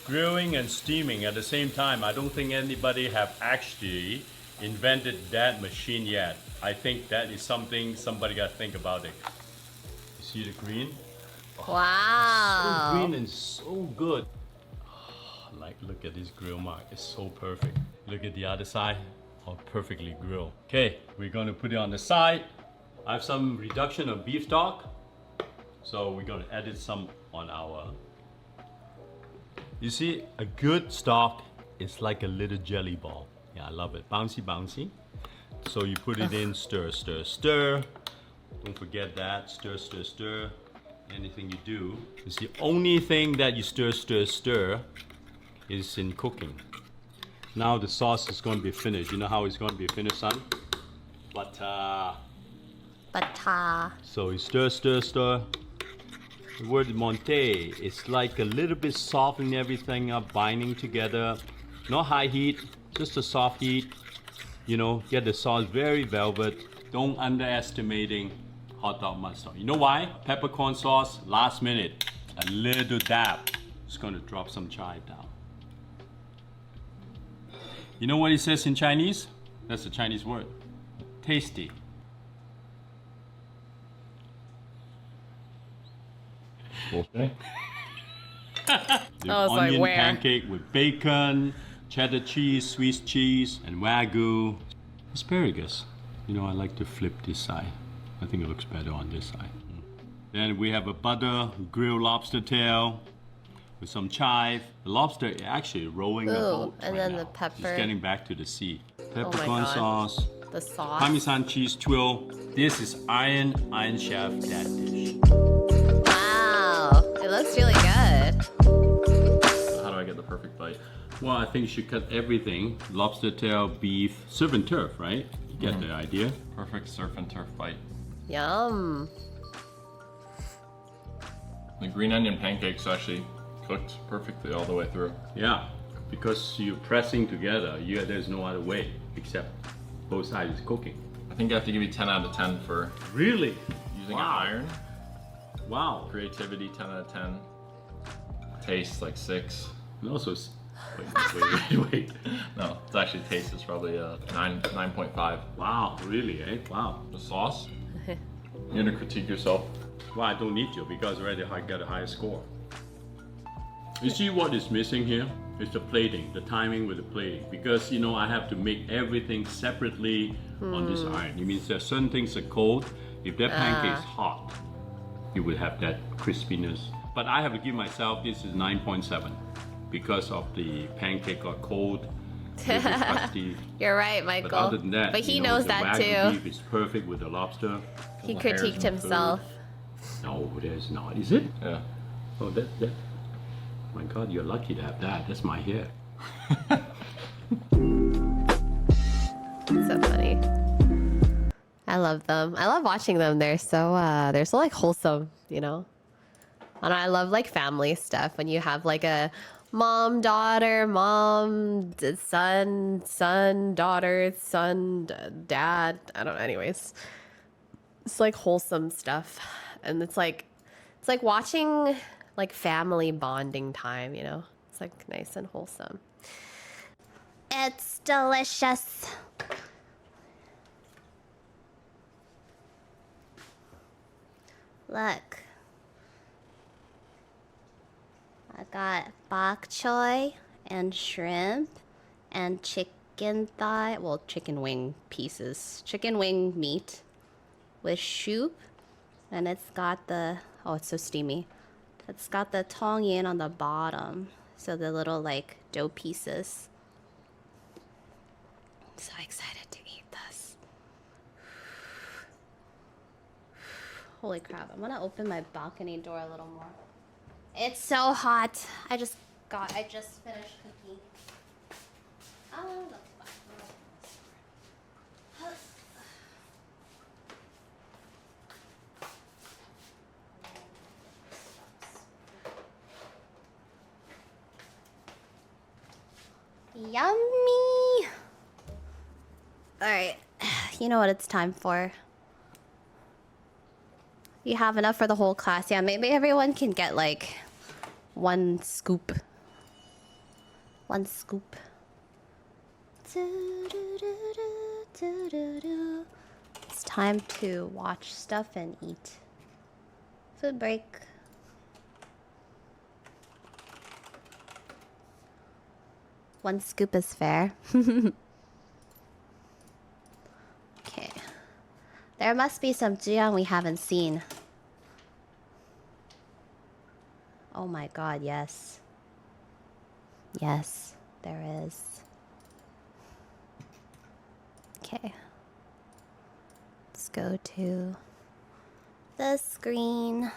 Grilling and steaming at the same time. I don't think anybody have actually invented that machine yet. I think that is something somebody got to think about it. You see the green? wow. So green and so good. Like, look at this grill mark. It's so perfect. Look at the other side. All perfectly grilled. Okay, we're going to put it on the side. I have some reduction of beef stock. So we're going to edit some on our... You see, a good stock is like a little jelly ball. Yeah, I love it. Bouncy, bouncy. So you put it in, stir, stir, stir. Don't forget that. Stir, stir, stir. Anything you do. It's the only thing that you stir, stir, stir is in cooking. Now the sauce is going to be finished. You know how it's going to be finished, son? Butter. So you stir, stir, stir. The word monte is like a little bit softening everything up, binding together. Not high heat, just a soft heat. You know, get the sauce very velvet. Don't underestimating hot dog mustard. You know why? Peppercorn sauce, last minute. A little dab. Just gonna drop some chive down. You know what it says in Chinese? That's a Chinese word. Tasty. Okay. The I was like, onion where? pancake with bacon, cheddar cheese, Swiss cheese, and wagyu. Asparagus. You know, I like to flip this side. I think it looks better on this side. Then we have a butter grilled lobster tail with some chive. The lobster is actually rolling a Ooh, boat and right then now. the pepper. It's getting back to the sea. my Peppercorn God. sauce, The sauce. Parmesan cheese twill. This is Iron Chef that dish. Wow. It looks really good. How do I get the perfect bite? Well, I think you should cut everything. Lobster tail, beef, surf and turf, right? You get the idea? Perfect surf and turf bite. Yum. The green onion pancakes actually cooked perfectly all the way through. Yeah, because you're pressing together, there's no other way except both sides is cooking. I think I have to give you 10 out of 10 for Really? using Wow. an iron. Wow. Creativity, 10 out of 10. Taste, like 6. And also, wait. No, it's actually taste is probably a 9.5. Wow, really, eh? Wow. The sauce, you're gonna critique yourself. Well, I don't need to because already I got a higher score. You see what is missing here? It's the plating, the timing with the plating. Because, you know, I have to make everything separately on this iron. It means that certain things are cold. If that pancake's hot, you would have that crispiness. But I have to give myself, this is 9.7 because of the pancake got cold, a little bit crusty. You're right, Michael. But other than that, But he you know, knows the that Wagyu too. beef is perfect with the lobster. He the hairs critiqued in the himself. No, there's not. Is it? Yeah. Oh, that. My God, you're lucky to have that. That's my hair. So funny. I love them. I love watching them. They're so like wholesome, you know. And I love like family stuff when you have like a mom, daughter, son, daughter, son, dad. I don't know. Anyways, it's like wholesome stuff, and it's like watching like family bonding time. You know, it's like nice and wholesome. It's delicious. Look. I got bok choy and shrimp and chicken thigh, well, chicken wing pieces, chicken wing meat with soup, and it's got the, oh, it's so steamy. It's got the tong yin on the bottom, so the little like dough pieces. I'm so excited to eat this. Holy crap, I'm gonna open my balcony door a little more. It's so hot. I just finished cooking. Oh, the fuck. Yummy. All right, you know what it's time for. You have enough for the whole class. Yeah, maybe everyone can get like one scoop. One scoop. It's time to watch stuff and eat. Food break. One scoop is fair. Okay. There must be some Ziyang we haven't seen. Oh my god, yes. Yes, there is. Okay. Let's go to the screen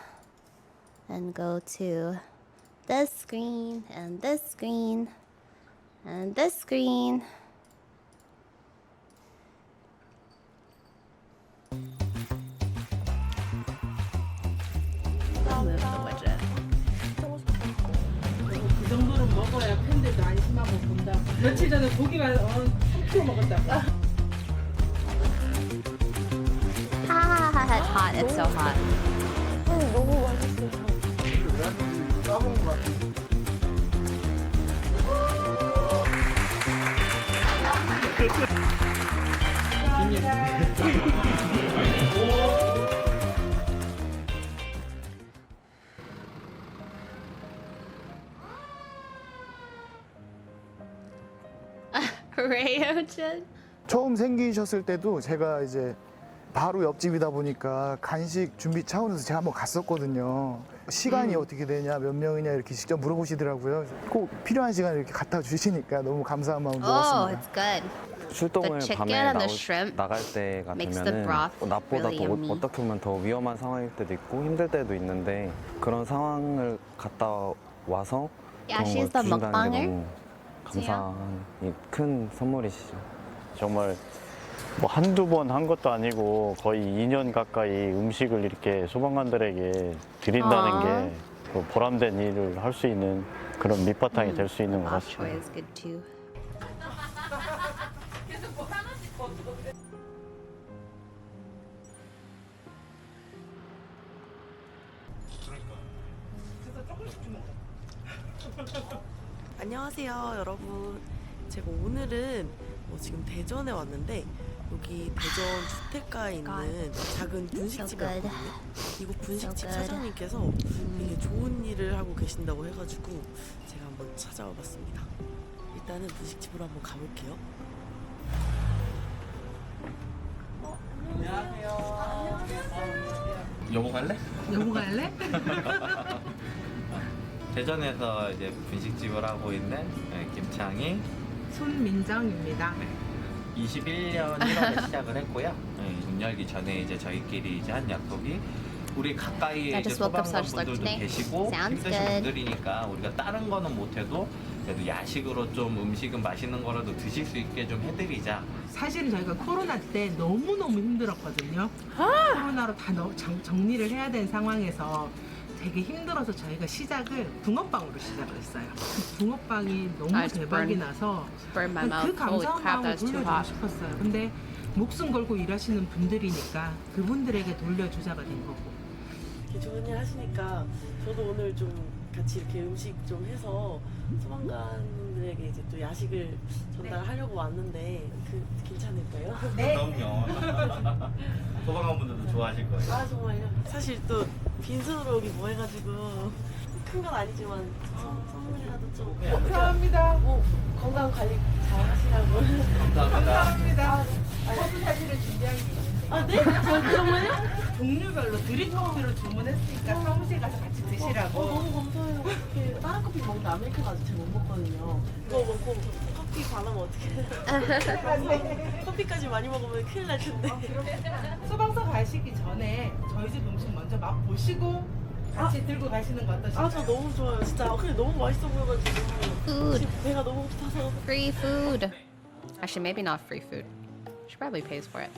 and go to this screen and this screen and this screen. I'll move the widget. 먹어야 팬들도 안심하고 본다고. 며칠 전에 고기만 3kg 먹었다고. Ah, it's hot. It's so hot. 너무 맛있어요. Rayo-chan? 처음 생기셨을 때도 제가 이제 바로 옆집이다 보니까 간식 준비 차원에서 제가 한번 갔었거든요. 시간이 어떻게 되냐, 몇 명이냐 이렇게 직접 물어보시더라고요. 꼭 필요한 시간을 이렇게 갖다 주시니까 너무 감사한 마음 Oh, 먹었습니다. it's good. 출동을 The chicken 밤에 and the shrimp 나갈 때가 makes the 되면은 broth 낮보다 really 더 yummy. 어떻게 보면 더 위험한 상황일 때도 있고 힘들 때도 있는데 그런 상황을 갔다 와서 Yeah, 그런 she's 걸 the 주신다는 게 mukbanger. 너무 감사한 큰 선물이시죠. 정말 뭐 한두 번 한 것도 아니고 거의 2년 가까이 음식을 이렇게 소방관들에게 드린다는 아. 게 그 보람된 일을 할 수 있는 그런 밑바탕이 될 수 있는 것 Bok choy 같습니다. is good too. 안녕하세요, 여러분. 제가 오늘은 지금 대전에 왔는데 여기 대전 주택가에 있는 작은 분식집이 So good. 왔거든요. 이곳 분식집 So good. 사장님께서 되게 좋은 일을 하고 계신다고 해가지고 제가 한번 찾아와 봤습니다. 일단은 분식집으로 한번 가볼게요. 여보 갈래? 여보 갈래? 대전에서 이제 분식집을 하고 있는 김창희. 손민정입니다. 21년 1월에 시작을 했고요. 문 열기 전에 이제 저희끼리 이제 한 약속이 우리 가까이에 I 이제 just woke up so I 소방관 분들도 slept today. 계시고 Sounds 힘드신 good. 분들이니까 우리가 다른 거는 못해도 그래도 야식으로 좀 음식은 맛있는 거라도 드실 수 있게 좀 해드리자. 사실은 저희가 코로나 때 너무너무 힘들었거든요. 코로나로 다 정리를 해야 되는 상황에서 되게 힘들어서 저희가 시작을 붕어빵으로 시작을 했어요. 그 붕어빵이 너무 Ah, it's 대박이 burned. 나서 Burned my 그 mouth. Holy 감사한 crap, 마음을 that's too 돌려주고 hot. 싶었어요. 근데 목숨 걸고 일하시는 분들이니까 그분들에게 돌려주자가 된 거고. 이렇게 좋은 일 하시니까 저도 오늘 좀 같이 이렇게 음식 좀 해서 소방관분들에게 이제 또 야식을 전달하려고 왔는데 괜찮을 거예요? 그럼요. 소방관 분들도 좋아하실 거예요. 아 정말요? 사실 또 빈손으로 오기 뭐 해가지고 큰 건 아니지만 선물이라도 좀 감사합니다. 뭐 건강 관리 잘 하시라고. 감사합니다. 커피 사진을 준비한 게 있어요. 아 네? 정말요? 종류별로 드립 커피로 주문했으니까 사무실 가서 같이 드시라고. 너무 감사해요. 이렇게 다른 커피 먹는데 아메리카노 아직 잘 못 먹거든요. 이거 먹고 커피 반하면 어떻게 해요? 커피까지 많이 먹으면 큰일 날 텐데. 소방서 가시기 전에 저희 집 음식 먼저 맛 보시고 같이 들고 가시는 거 어떠실까요? 아 저 너무 좋아요. 진짜 근데 너무 맛있어 보여가지고 Food. 지금 배가 너무 고파서. Free food. Actually, maybe not free food. She probably pays for it.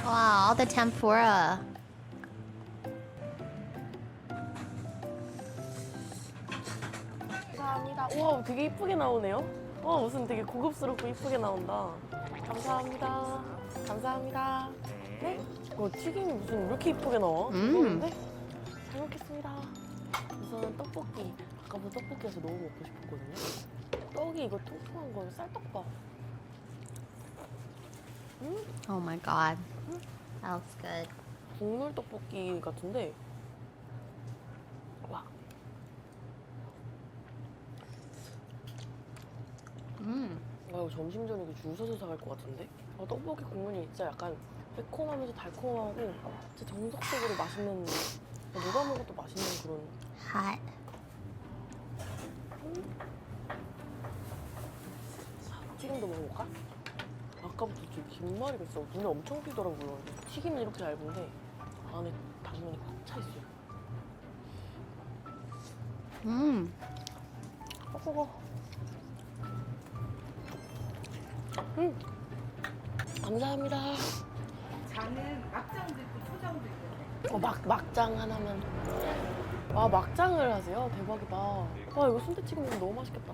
Wow, all the tempura. 감사합니다. 우와 되게 이쁘게 나오네요. 와 무슨 되게 고급스럽고 이쁘게 나온다. 감사합니다. 감사합니다. 네? 튀김이 무슨 이렇게 이쁘게 나와? 무서운데? 잘 먹겠습니다. 우선 떡볶이. 아까부터 떡볶이에서 너무 먹고 싶었거든요. 떡이 이거 통통한 거 쌀떡밥. Oh my god. That looks good. 국물 떡볶이 같은데. 와. 와 이거 점심 저녁에 줄 서서 사갈 것 같은데? 떡볶이 국물이 진짜 약간 매콤하면서 달콤하고 진짜 정석적으로 맛있는 누가 먹어도 맛있는 그런. Hot. 튀김도 먹어볼까? 아까부터 좀 긴 마리가 있어. 눈에 엄청 띄더라고요. 튀김은 이렇게 얇은데 안에 당면이 꽉 차 있어요. 감사합니다. 간은 막장도 있고 초장도 있고. 막장 하나만. 아, 막장을 하세요? 대박이다. 와, 이거 순대튀김 너무 맛있겠다.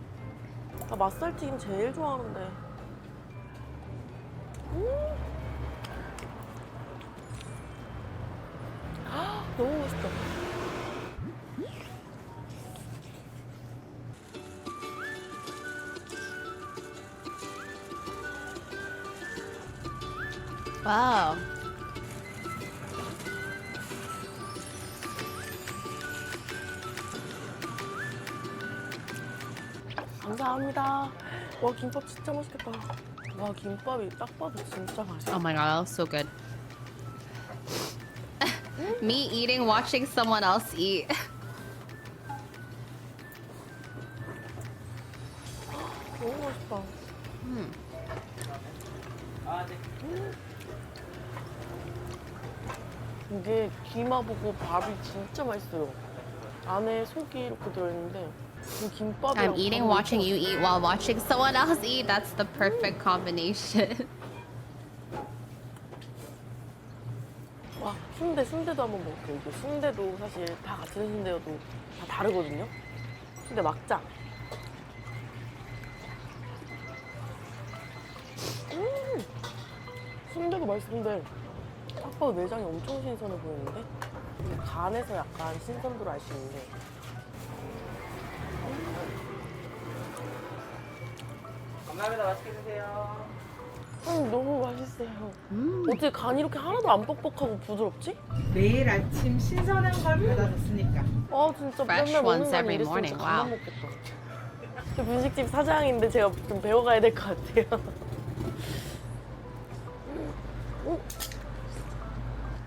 나 맛살튀김 제일 좋아하는데. 너무 맛있다. 와우. 감사합니다. 와, 김밥 진짜 맛있겠다. 와, 김밥이 딱 봐도 진짜 맛있어. Oh my god, that was so good. Me eating, watching someone else eat. 너무 맛있다. 이게 김하고 밥이 진짜 맛있어요. 안에 속이 이렇게 들어있는데 이 김밥이랑 I'm eating, 밥이 watching you 이렇게 eat while watching someone else eat. That's the perfect combination. 와, 순대도 한번 먹을게요. 이게 순대도 사실 다 같은 순대여도 다 다르거든요. 순대 막장. 순대도 맛있는데 딱 봐도 내장이 엄청 신선해 보이는데 간에서 약간 신선도를 알 수 있는데 감사합니다. 맛있게 드세요. 너무 맛있어요. 어떻게 간이 이렇게 하나도 안 뻑뻑하고 부드럽지? 매일 아침 신선한 걸 받아줬으니까. 아 진짜 Fresh 맨날 먹는 ones 간이 every 이랬으면 morning. 진짜 간만 Wow. 먹겠다. 저 분식집 사장인데 제가 좀 배워가야 될 것 같아요.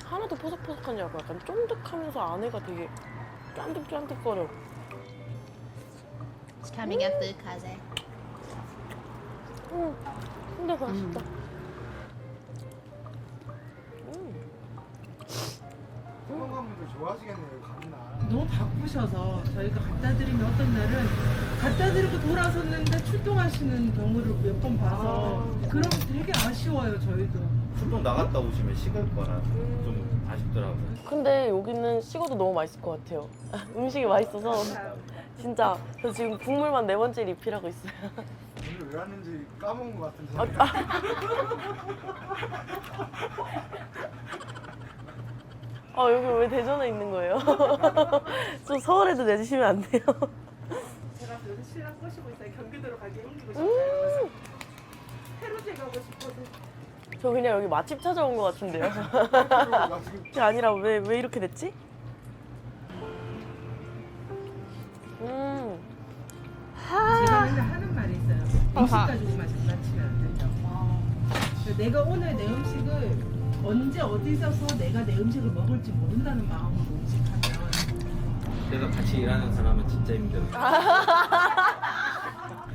하나도 포석포석한 줄 알고 약간 쫀득하면서 안에가 되게 쫀득쫀득거려. It's time to get food, Kaze. 근데 맛있다. 소방관분들 좋아하시겠네요, 가문나. 너무 바쁘셔서 저희가 갖다 드리면 어떤 날은 갖다 드리고 돌아섰는데 출동하시는 경우를 몇 번 봐서 그럼 되게 아쉬워요, 저희도. 출동 나갔다 오시면 식을 거라 좀 아쉽더라고요. 근데 여기는 식어도 너무 맛있을 것 같아요. 음식이 맛있어서 진짜 저 지금 국물만 4번째 리필하고 있어요. 오늘 왜 왔는지 까먹은 것 같은데. 아 여기 왜 대전에 있는 거예요? 좀 서울에도 내주시면 안 돼요? 제가 요새 신랑 꼬시고 있어요. 경기도로 가게 옮기고 싶어요. 페루제 가고 싶어서. 저 그냥 여기 맛집 찾아온 것 같은데요? 그게 아니라 왜 이렇게 됐지? 제가 맨날 하는 말이 있어요. 음식 가지고만 장난치면 안 된다고. 내가 오늘 내 음식을 언제 어디서서 내가 내 음식을 먹을지 모른다는 마음으로 음식하면 그래서 같이 일하는 사람은 진짜 힘들어요.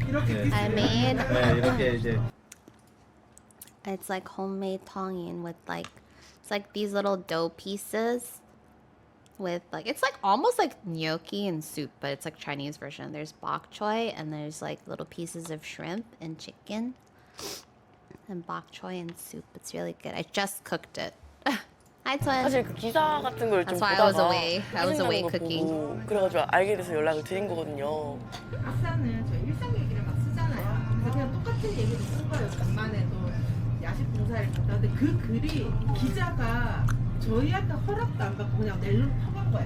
이렇게 네. I made 네, 이렇게 이제 it's like homemade tongin with like it's like these little dough pieces with like it's like almost like gnocchi and soup, but it's like Chinese version. There's bok choy and there's like little pieces of shrimp and chicken and bok choy and soup. It's really good. I just cooked it. Hi twin. 사실 그 기사 같은 걸 좀 That's why I was 보다가 away. I was away 해준다는 거 cooking. 보고 그래가지고 알게 돼서 연락을 드린 거거든요. 아싸는 저희 일상 얘기를 막 쓰잖아요. 그래서 그냥 똑같은 얘기를 쓴 거예요. 간만에 또 야식 봉사를 갔다 왔는데 그 글이 기자가 저희한테 허락도 안 받고 그냥 낼로 퍼간 거야.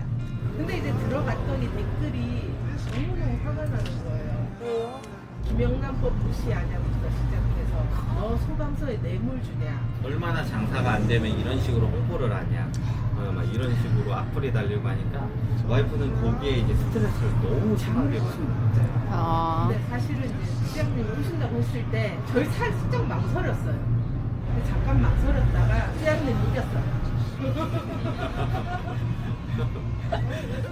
근데 이제 들어갔더니 댓글이 너무너무 화가 나는 거예요. 왜요? 김영란법 무시하냐부터 시작해서 너 소방서에 뇌물 주냐. 얼마나 장사가 안 되면 이런 식으로 홍보를 하냐. 막 이런 식으로 악플이 달리고 하니까 와이프는 거기에 이제 스트레스를 너무 심하게 받는 Aww. 근데 사실은 이제 시장님이 오신다고 했을 때 저희 살짝 망설였어요. 근데 잠깐 망설였다가 시장님 이겼어요.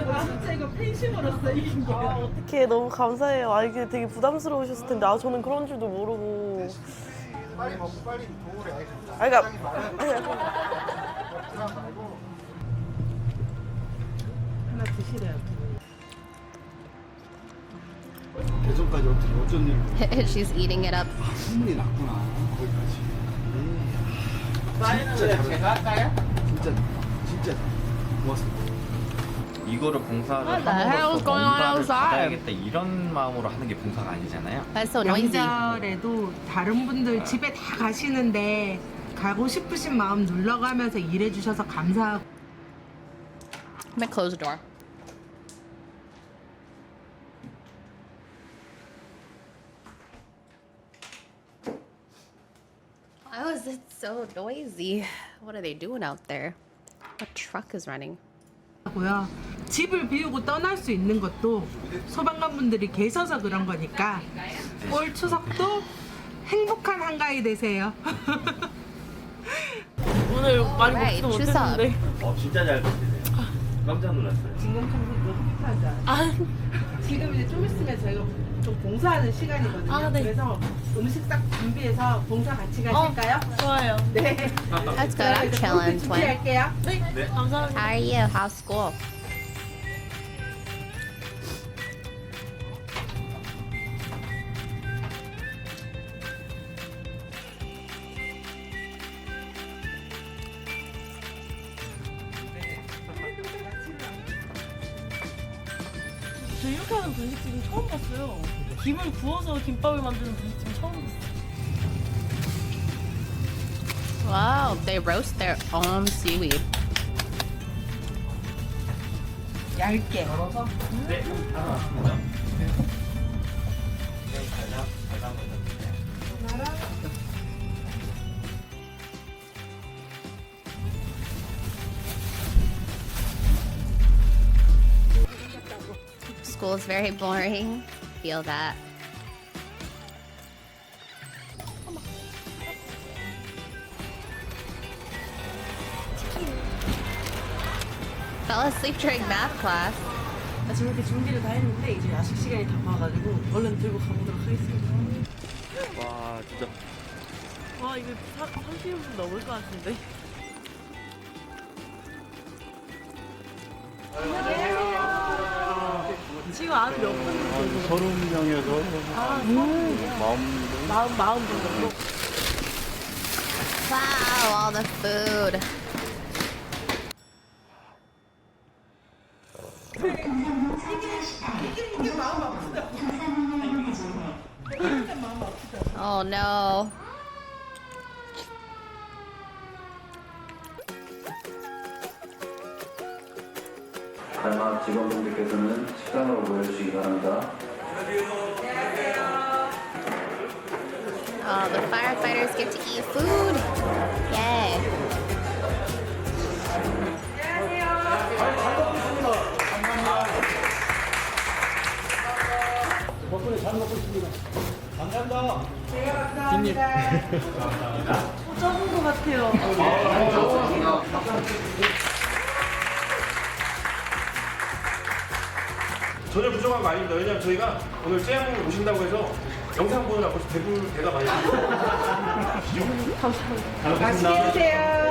아 진짜 이거 팬심으로서 이긴 거야. 어떡해 너무 감사해요. 아 이게 되게 부담스러우셨을 텐데 아 저는 그런 줄도 모르고. 빨리 먹고 빨리 도우래. 아 그러니까 부담 말고. 하나 드시래요. 대전까지 어떻게 어쩐 일? She's eating it up. 소문이 났구나. 거기까지. 사인을 제가 할까요? 진짜 고맙습니다. 이거를 봉사를 What the hell's 함으로써 going on 뭔가를 outside? 받아야겠다 이런 마음으로 하는 게 봉사가 아니잖아요. That's so noisy. 명절에도 다른 분들 집에 다 가시는데 가고 싶으신 마음 눌러가면서 일해주셔서 감사하고 I'm gonna close the door. Why was it so noisy? What are they doing out there? A truck is running. 고요. 집을 비우고 떠날 수 있는 것도 소방관분들이 계셔서 그런 거니까 올 추석도 행복한 한가위 되세요. 오늘 많이 Right, 먹지도 추석. 못했는데. 진짜 잘 드시네요. 깜짝 놀랐어요. 진공 청소도 행복하지 않아요? 아, 지금 이제 좀 있으면 저희가 좀 봉사하는 시간이거든요. 아, 네. 그래서 음식 딱 준비해서 봉사 같이 가실까요? 좋아요. 네. That's good. I'm chilling, twin. 준비할게요. 네, 감사합니다. How are you? How's school? 저 이렇게 하는 분식집은 처음 봤어요. 김을 부어서 김밥을 만드는 분식집은 처음 봤어요. Wow, they roast their own seaweed. 얇게. School is very boring. Feel that. Fell asleep during math class. 아, 지금 이렇게 준비를 다 했는데 이제 야식 시간이 다가와가지고 얼른 들고 가보도록 하겠습니다. 와 진짜. 와 이거 30분 넘을 것 같은데. 지금 아직 몇 분 정도? 30명에서 아, 마흔 분 정도? Wow, all the food. Oh no. 다양한 직원분들께서는 식당으로 모여주시기 바랍니다. Oh, the firefighters get to eat food. Yay. 적은 것 같아요. 전혀 부족한 거 아닙니다. 왜냐면 저희가 오늘 째양님을 모신다고 해서 영상 보느라 벌써 배가 많이 감사합니다. 맛있게 드세요.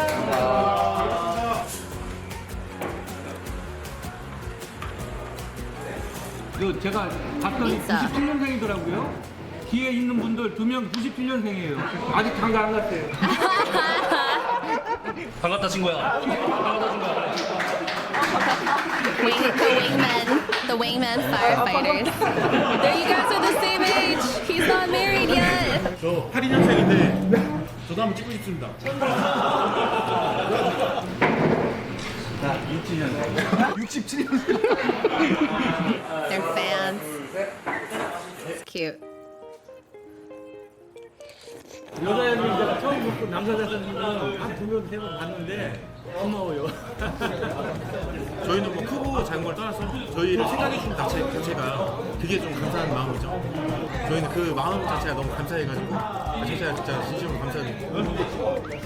제가 봤더니 97년생이더라고요. 뒤에 있는 분들 2명 97년생이에요. 아직 장가 안 갔어요. 반갑다 친구야. The wingmen firefighters. There, you guys are the same age. He's not married yet. 저 82년생인데 저도 한번 찍고 싶습니다. 자, 67년생. 67년생. They're fans. It's cute. 여자애들 처음 보고 남자 자선님은 한 2명 3번 봤는데 고마워요. 저희는 뭐 크고 작은 걸 떠나서 저희를 생각해주는 자체가 그게 좀 감사한 마음이죠. 저희는 그 마음 자체가 너무 감사해가지고 진짜 진심으로 감사드리고.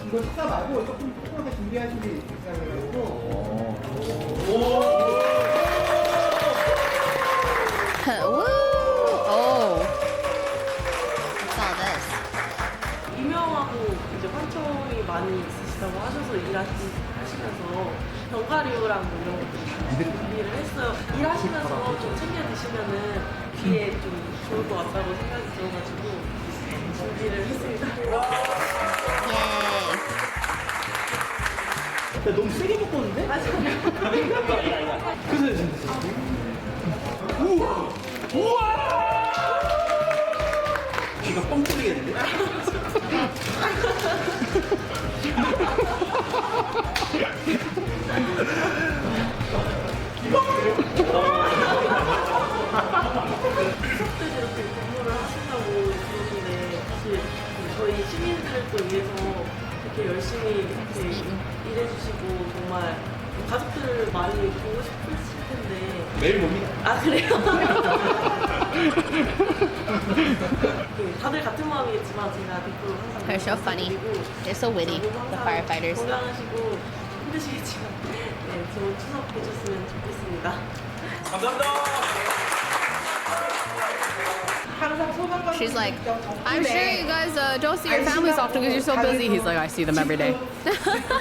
이거 식사 말고 조금 조그맣게 준비하신 게 있어가지고. Woo! Oh. What's all this? 유명하고 이제 환청이 많이 있으시다고 하셔서 일하시면서 견과류랑 뭐 이런 것들 준비를 했어요. 일하시면서 좀 챙겨 드시면은 귀에 좀 좋을 것 같다고 생각이 들어가지고 준비를 했습니다. Yay. 너무 세게 묶었는데? 그래서 우와! 귀가 뻥 뚫리겠는데? 수석들이 이렇게 근무를 하신다고 그러는데 사실 저희 시민들을 또 위해서 이렇게 열심히 이렇게 일해주시고 정말 가족들을 많이 보고 싶으실 텐데 매일 봅니다. 아 그래요? 다들 같은 마음이겠지만 제가 댓글로 항상 They're so funny. They're so witty, the firefighters. 건강하시고 힘드시겠지만 네, 좋은 추석 보셨으면 좋겠습니다. 감사합니다. She's like, I'm sure you guys don't see your families often because you're so busy. He's like, I see them every day.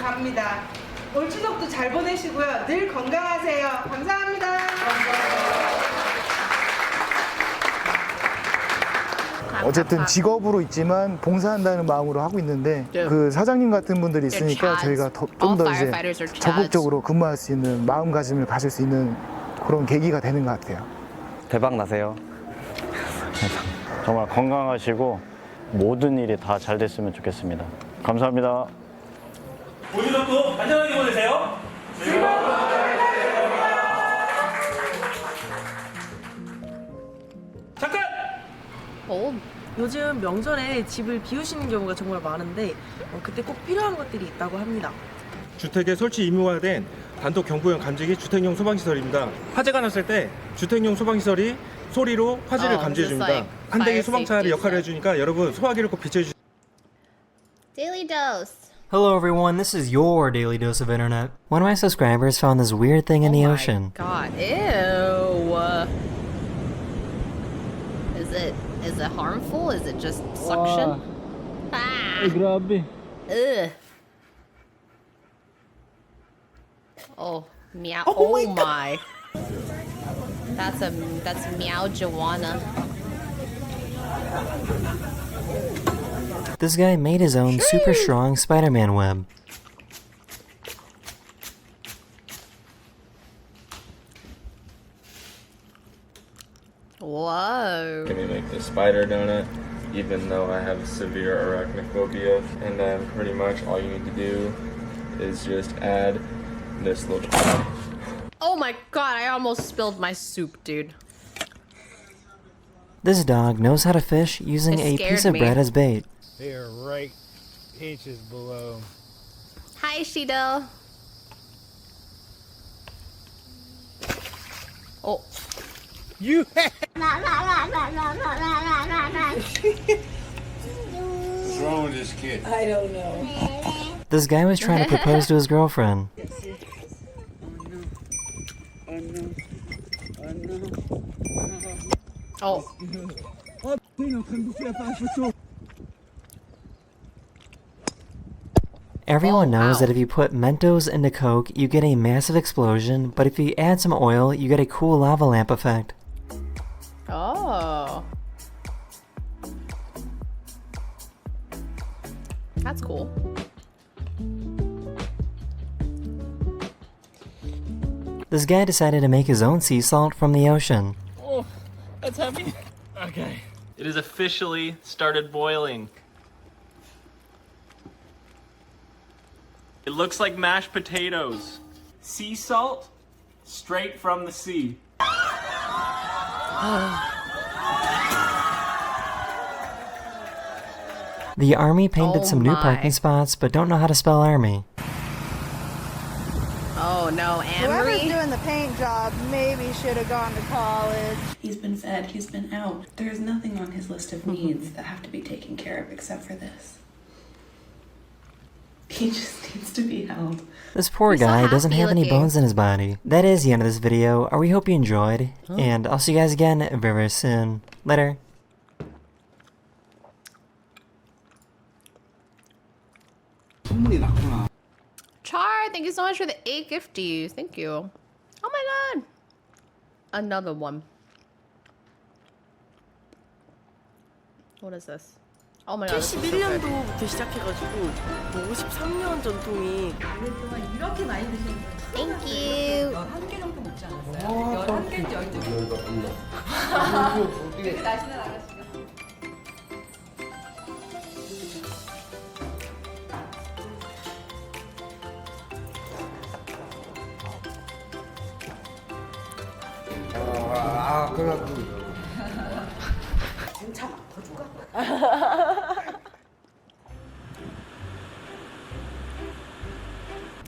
갑니다. 올 추석도 잘 보내시고요. 늘 건강하세요. 감사합니다. 어쨌든 직업으로 있지만 봉사한다는 마음으로 하고 있는데 그 사장님 같은 분들이 있으니까 저희가 좀 더 이제 적극적으로 근무할 수 있는 마음가짐을 가질 수 있는 그런 계기가 되는 것 같아요. 대박 나세요. 정말 건강하시고 모든 일이 다 잘 됐으면 좋겠습니다. 감사합니다. 올 추석도 안전하게 보내세요. 잠깐! 요즘 명절에 집을 비우시는 경우가 정말 많은데 그때 꼭 필요한 것들이 있다고 합니다. 주택의 설치 의무화 된 단독 경보용 감지기 주택용 소방시설입니다. 화재가 났을 때 주택용 소방시설이 소리로 화재를 감지해줍니다. 한 대의 소방차의 역할을 해주니까 여러분 소화기를 꼭 비춰주세요. Daily dose. Hello everyone, this is your daily dose of internet. One of my subscribers found this weird thing in the ocean. God, ew. Is it harmful? Is it just suction? Ah. Grabe. Ugh. Oh, meow. Oh, my. That's meow Joanna. This guy made his own super strong Spider-Man web. Whoa. Gonna make the spider donut, even though I have severe arachnophobia, and pretty much all you need to do is just add this little. Oh my god, I almost spilled my soup, dude. This dog knows how to fish using It a scared piece of me. bread as bait. They are right inches below. Hi, Shido. Oh. You What's wrong with this kid? I don't know. This guy was trying to propose to his girlfriend. Oh. Everyone knows that if you put Mentos into Coke, you get a massive explosion, but if you add some oil, you get a cool lava lamp effect. Oh. That's cool. This guy decided to make his own sea salt from the ocean. Oh, that's heavy. Okay. It has officially started boiling. It looks like mashed potatoes. Sea salt, straight from the sea. The army painted Oh some new my. parking spots, but don't know how to spell army. Oh no, Whoever's Amory. doing the paint job maybe should have gone to college. He's been fed, he's been out. There's nothing on his list of needs that have to be taken care of except for this. He just needs to be held. This poor He's so guy doesn't happy have any looking. bones in his body. That is the end of this video. We hope you enjoyed, Huh? and I'll see you guys again very, very soon. Later. Char, thank you so much for the 8 gifties. Thank you. Oh my god. Another one. What is this? Oh my god. this is so good. 71년도부터 시작해가지고 뭐 53년 전통이 오랫동안 이렇게 많이 드시는 거예요. Thank you. 11개 정도 먹지 않았어요? 11개인지 12개. 되게 날씬한 아가씨가. 그래갖고. 진짜 더 줄까?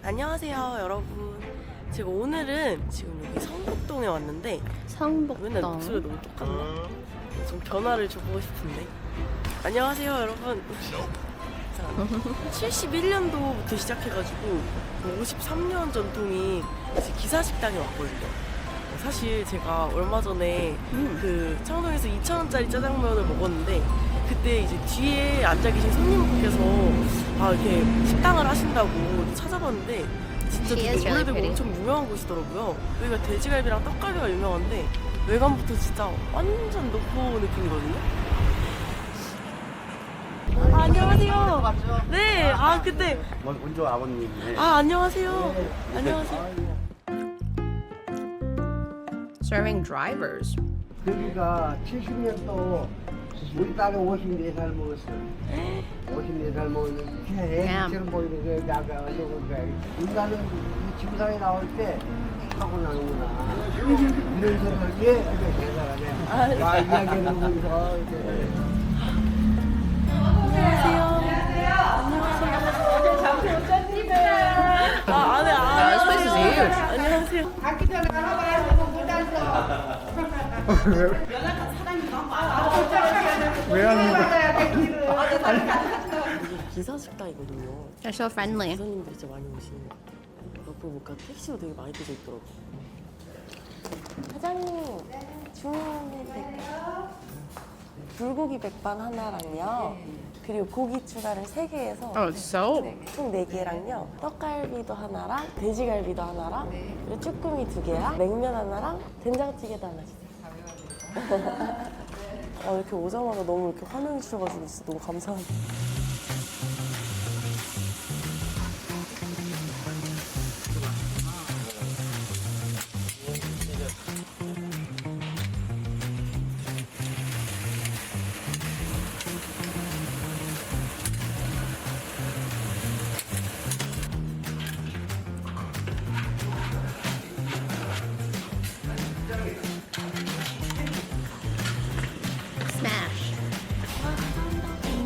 안녕하세요 여러분. 제가 오늘은 지금 여기 성북동에 왔는데 성북동. 맨날 목소리가 너무 똑같나? 좀 변화를 줘보고 싶은데. 안녕하세요 여러분. 71년도부터 시작해가지고 53년 전통이 기사식당에 왔거든요. 사실 제가 얼마 전에 그 창동에서 2,000원짜리 짜장면을 먹었는데 그때 이제 뒤에 앉아 계신 손님분께서 이렇게 식당을 하신다고 찾아봤는데 진짜 되게 오래되고 엄청 유명한 곳이더라고요. 여기가 돼지갈비랑 떡갈비가 유명한데 외관부터 진짜 완전 노포 느낌이거든요. 안녕하세요. 네, 그때. 먼저 아버님. 안녕하세요. 안녕하세요. Serving drivers. 여기가 70년도 우리 딸이 54살 먹었어요. 54살 먹었는데 애기처럼 보이는 게 나가 우리나라는 이 지구상에 나올 때 하고 나는구나. 이런 소리를 이렇게 대단하네. 이야기하는 거기서 이렇게. 안녕하세요. 잠시 못 잤는데. This place is huge. 안녕하세요. 가기 전에 하나만 못 앉아. 연락한 사람이 너무 많아. 왜 하는 이게 기사식당이거든요. They're so friendly. 기사님들이 진짜 많이 오시는 거. 옆에 보니까 택시도 되게 많이 뜨져 있더라고. 사장님, 주문해 불고기 백반 하나랑요. 그리고 고기 추가를 3개 해서 총 4개랑요. 떡갈비도 하나랑 돼지갈비도 하나랑 그리고 쭈꾸미 2개랑 냉면 하나랑 된장찌개도 하나 주세요. 이렇게 오자마자 너무 이렇게 환영해 주셔가지고 진짜 너무 감사합니다.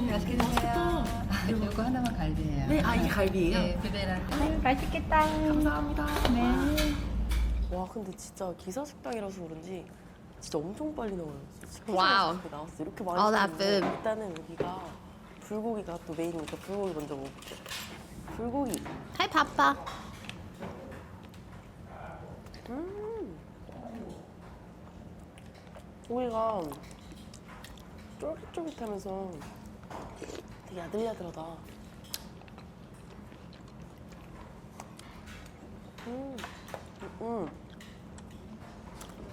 맛있게 드세요. 이거 하나만 갈비예요. 네, 이게 갈비예요? 네, 그대랑. 맛있겠다. 감사합니다. 네. 와, 근데 진짜 기사식당이라서 그런지 진짜 엄청 빨리 나와요. 와우. 이렇게 나왔어요. 이렇게 많이 All that 시켰는데 food. 일단은 여기가 불고기가 또 메인이니까 불고기 먼저 먹어볼게요. 불고기. Hi, Papa. 고기가 쫄깃쫄깃하면서 되게 야들야들하다.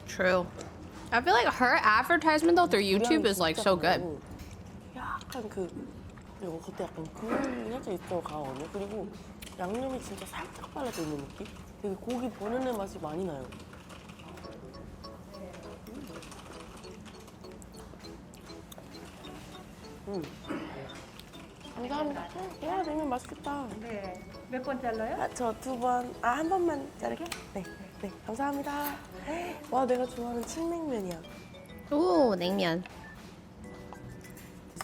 True. I feel like her advertisement though through YouTube is like so good. 약간 그리고 겉에 약간 국물이 살짝 있고 강하거든요. 그리고 양념이 진짜 살짝 발라져 있는 느낌? 되게 고기 버무는 맛이 많이 나요. 감사합니다. 야, 냉면 맛있겠다. 네. 몇 번 잘라요? 저 2번. 한 번만 자르게? 네. 네, 감사합니다. 와, 내가 좋아하는 칡냉면이야. 오, 냉면.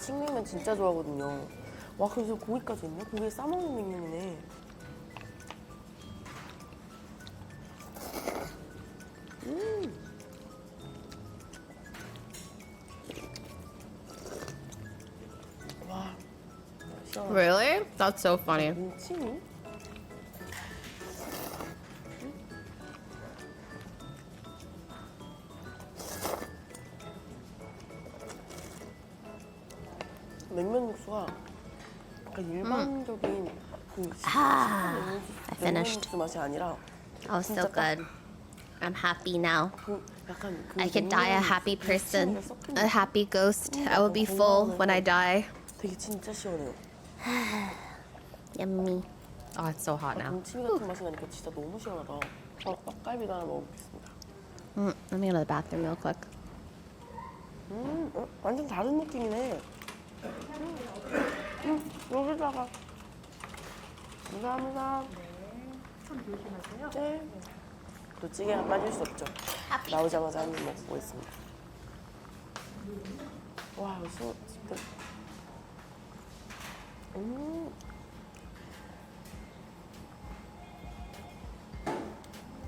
칡냉면 진짜 좋아하거든요. 와, 그래서 고기까지 있네? 고기에 싸먹는 냉면이네. 와. 시원하다. Really? That's so funny. 김치니? 냉면 육수가 약간 일반적인 그 I finished. 냉면 육수 맛이 아니라 Oh, so good. I'm happy now. 약간 그 I could die a happy person, a happy ghost. I will be full when I die. 되게 진짜 시원해요. Yummy. Oh, it's so hot now. 동치미 같은 맛이 나니까 진짜 너무 시원하다. 떡갈비도 하나 먹어보겠습니다. Let me go to the bathroom real quick. 완전 다른 느낌이네. 여기다가. 감사합니다. 좀 조심하세요. 네. 또 찌개가 빠질 수 없죠. 나오자마자 한 입 먹고 있습니다. 와, 이거 진짜.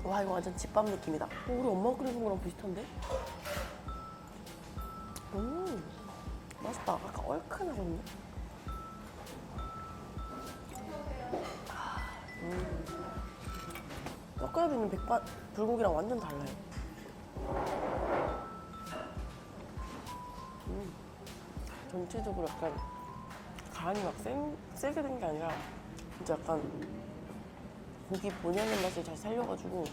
와, 이거 완전 집밥 느낌이다. 우리 엄마가 끓여준 거랑 비슷한데? 맛있다. 약간 얼큰하거든요. 떡갈비는 불고기랑 완전 달라요. 전체적으로 약간 간이 막 세게 된 게 아니라 진짜 약간 고기 본연의 맛을 잘 살려가지고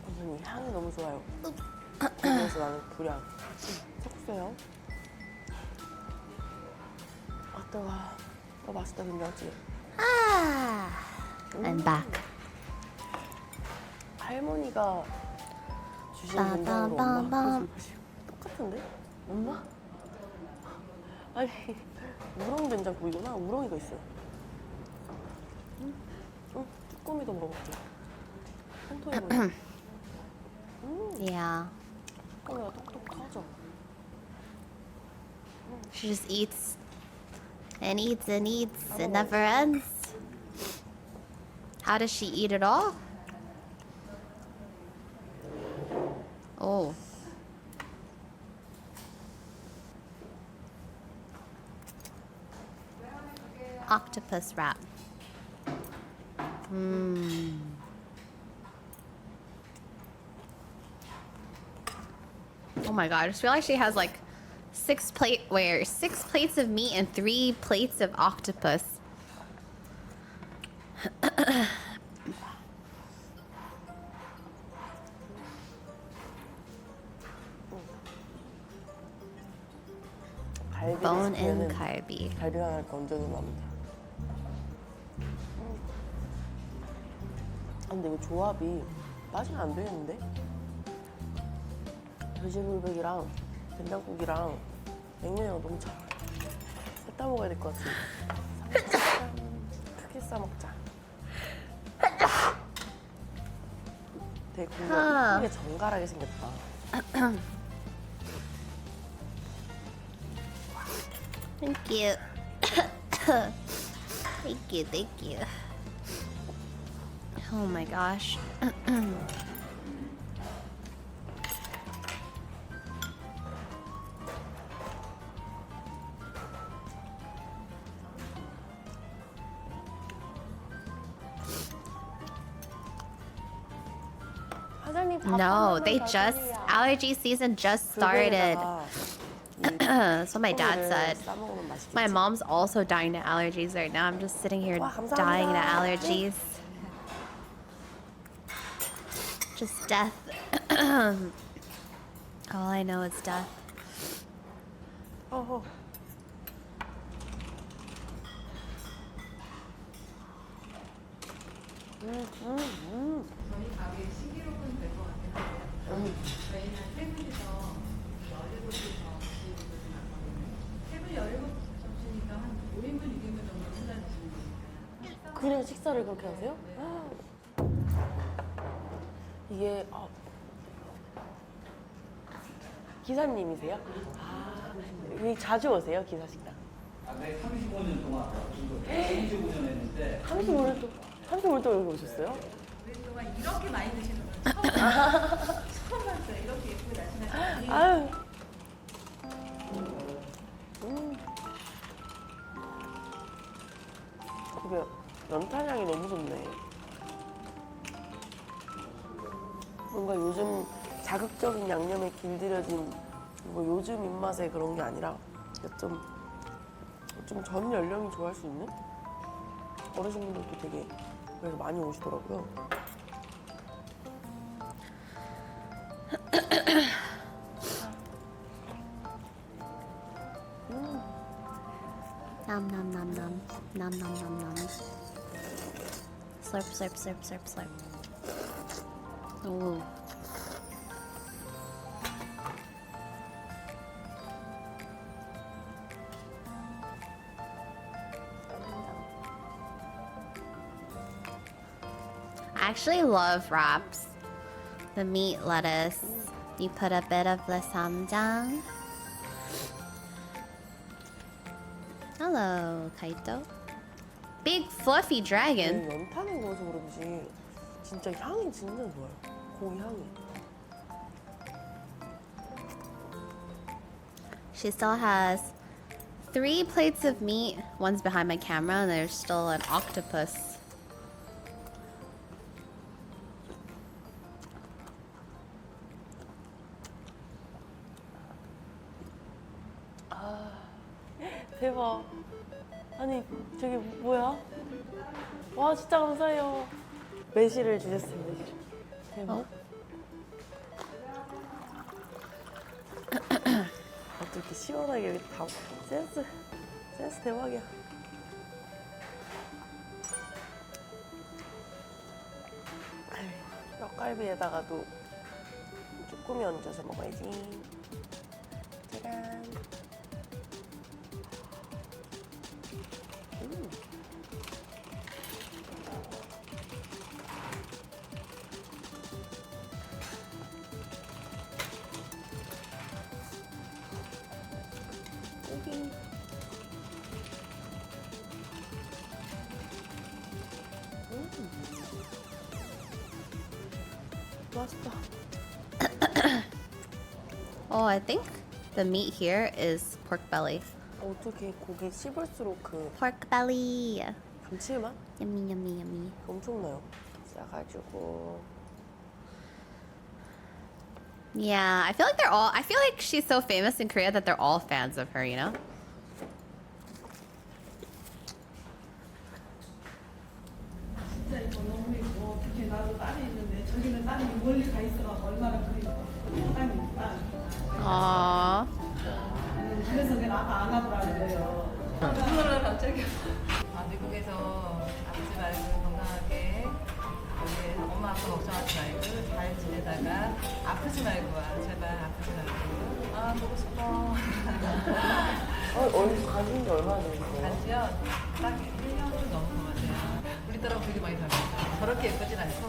선생님 향이 너무 좋아요. 그래서 나는 불향 섞어요. 아 뜨거워. 맛있다 된장찌개. I'm back. 할머니가 주신 된장으로 엄마 해준 맛이 똑같은데? 엄마? 아니 우렁 된장국이구나. 우렁이가 있어요. 쭈꾸미도 먹어볼게. 한 통에 먹어. Yeah. 쭈꾸미가 똑똑하죠? She just eats and eats and eats. It never ends. How does she eat it all? Oh. Octopus wrap. Oh my god, I just realized she has like 6 plates of meat and 3 plates of octopus. Bone and 갈비. 갈비 하나 이렇게 얹어놓으면 합니다. 근데 이거 조합이 맛이 안 되겠는데? 돼지불백이랑 된장국이랑 냉면이랑 너무 잘 어울려. 셋다 먹어야 될 것 같아. 크게 싸먹자. 되게 고기가 크게 정갈하게 생겼다. Thank you. Thank you, thank you. Oh my gosh. No, they just allergy season just started. That's what my dad said. My mom's also dying to allergies right now. I'm just sitting here dying to allergies. Just death. All I know is death. Oh. 저희 가게 11호분 될 것 같아요. 저희는 세 분이서 17곳에서 지금 나가거든요. 세 분이 17점수니까 한 5인분, 6인분 정도 혼자 드시면 되니까. 그냥 식사를 그렇게 하세요? 이게 기사님이세요? 여기 자주 오세요, 기사 식당? 네, 35년 동안 35년 했는데 35년 동안 여기 오셨어요? 오랫동안 이렇게 많이 드시는 건 처음 봤어요. 이렇게 예쁘게 나시는 분이. 아유. 그게 연탄향이 너무 좋네. 뭔가 요즘 자극적인 양념에 길들여진 뭐 요즘 입맛에 그런 게 아니라 좀 좀 전 연령이 좋아할 수 있는 어르신분들도 되게 그래서 많이 오시더라고요. Nom nom nom nom. Nom nom nom nom. Slurp, slurp, slurp, slurp, slurp. Ooh. I actually love wraps. The meat lettuce. You put a bit of the samjang. Hello, Kaito. Big fluffy dragon. 연탄인 거여서 그런지 진짜 향이 진짜 좋아요. 고기 향이. She still has 3 plates of meat. One's behind my camera, and there's still an octopus. 대박. 아니 저게 뭐야? 와 진짜 감사해요. 매실을 주셨어요. 매실. 대박. 어떻게 시원하게 이렇게 다 센스 대박이야. 떡갈비에다가도 쭈꾸미 얹어서 먹어야지. 짜란. 맛있다. Oh, I think the meat here is pork belly. 어떻게 고기 씹을수록 그 Pork belly. 감칠맛? Yummy, yummy, yummy. 엄청나요. 싸가지고. Yeah, I feel like I feel like she's so famous in Korea that they're all fans of her, you know? 진짜 이거 너무 예뻐. 특히 나도 딸이 있는데 저기는 딸이 멀리 가 있어가지고 얼마나 그리워. 딸이 딸. Aww. 그래서 내가 아까 안 하더라 그래요. 그거를 갑자기. 미국에서 아프지 말고 건강하게 여기 엄마 아빠 걱정하지 말고 잘 지내다가 아프지 말고 와. 제발 아프지 말고. 아 보고 싶어. 가진 지 얼마나 됐어요? 간지요? 딱 1년 좀 넘은 것 같아요. 우리 딸하고 되게 많이 닮았어요. 저렇게 예쁘진 않죠?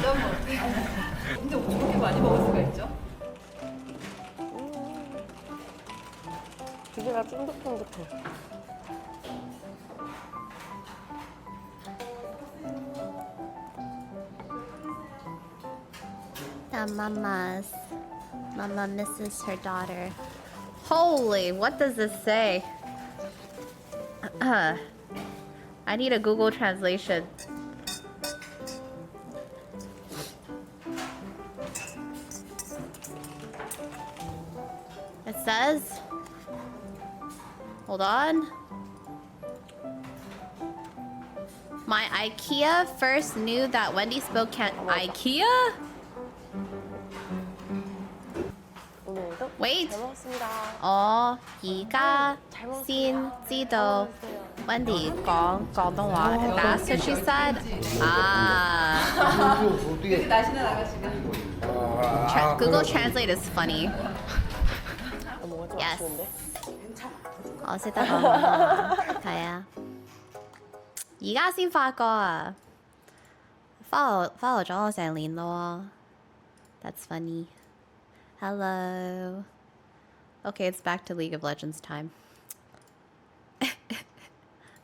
좀 어때? 근데 어떻게 그렇게 많이 먹을 수가 있죠? 기계가 쫀득쫀득해. Mama misses her daughter. Holy, what does this say? I need a Google translation. It says, hold on. My IKEA first knew that Wendy spoke IKEA? Wait. 이가 신지도 Wendy 讲广东话. That's what she said. 여기 날씨는 아가씨가. Google Translate is funny. Yes. 我識得講係啊，而家先發覺啊，follow 咗我成年咯。That's funny. Hello. Okay, it's back to League of Legends time.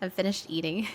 I'm finished eating.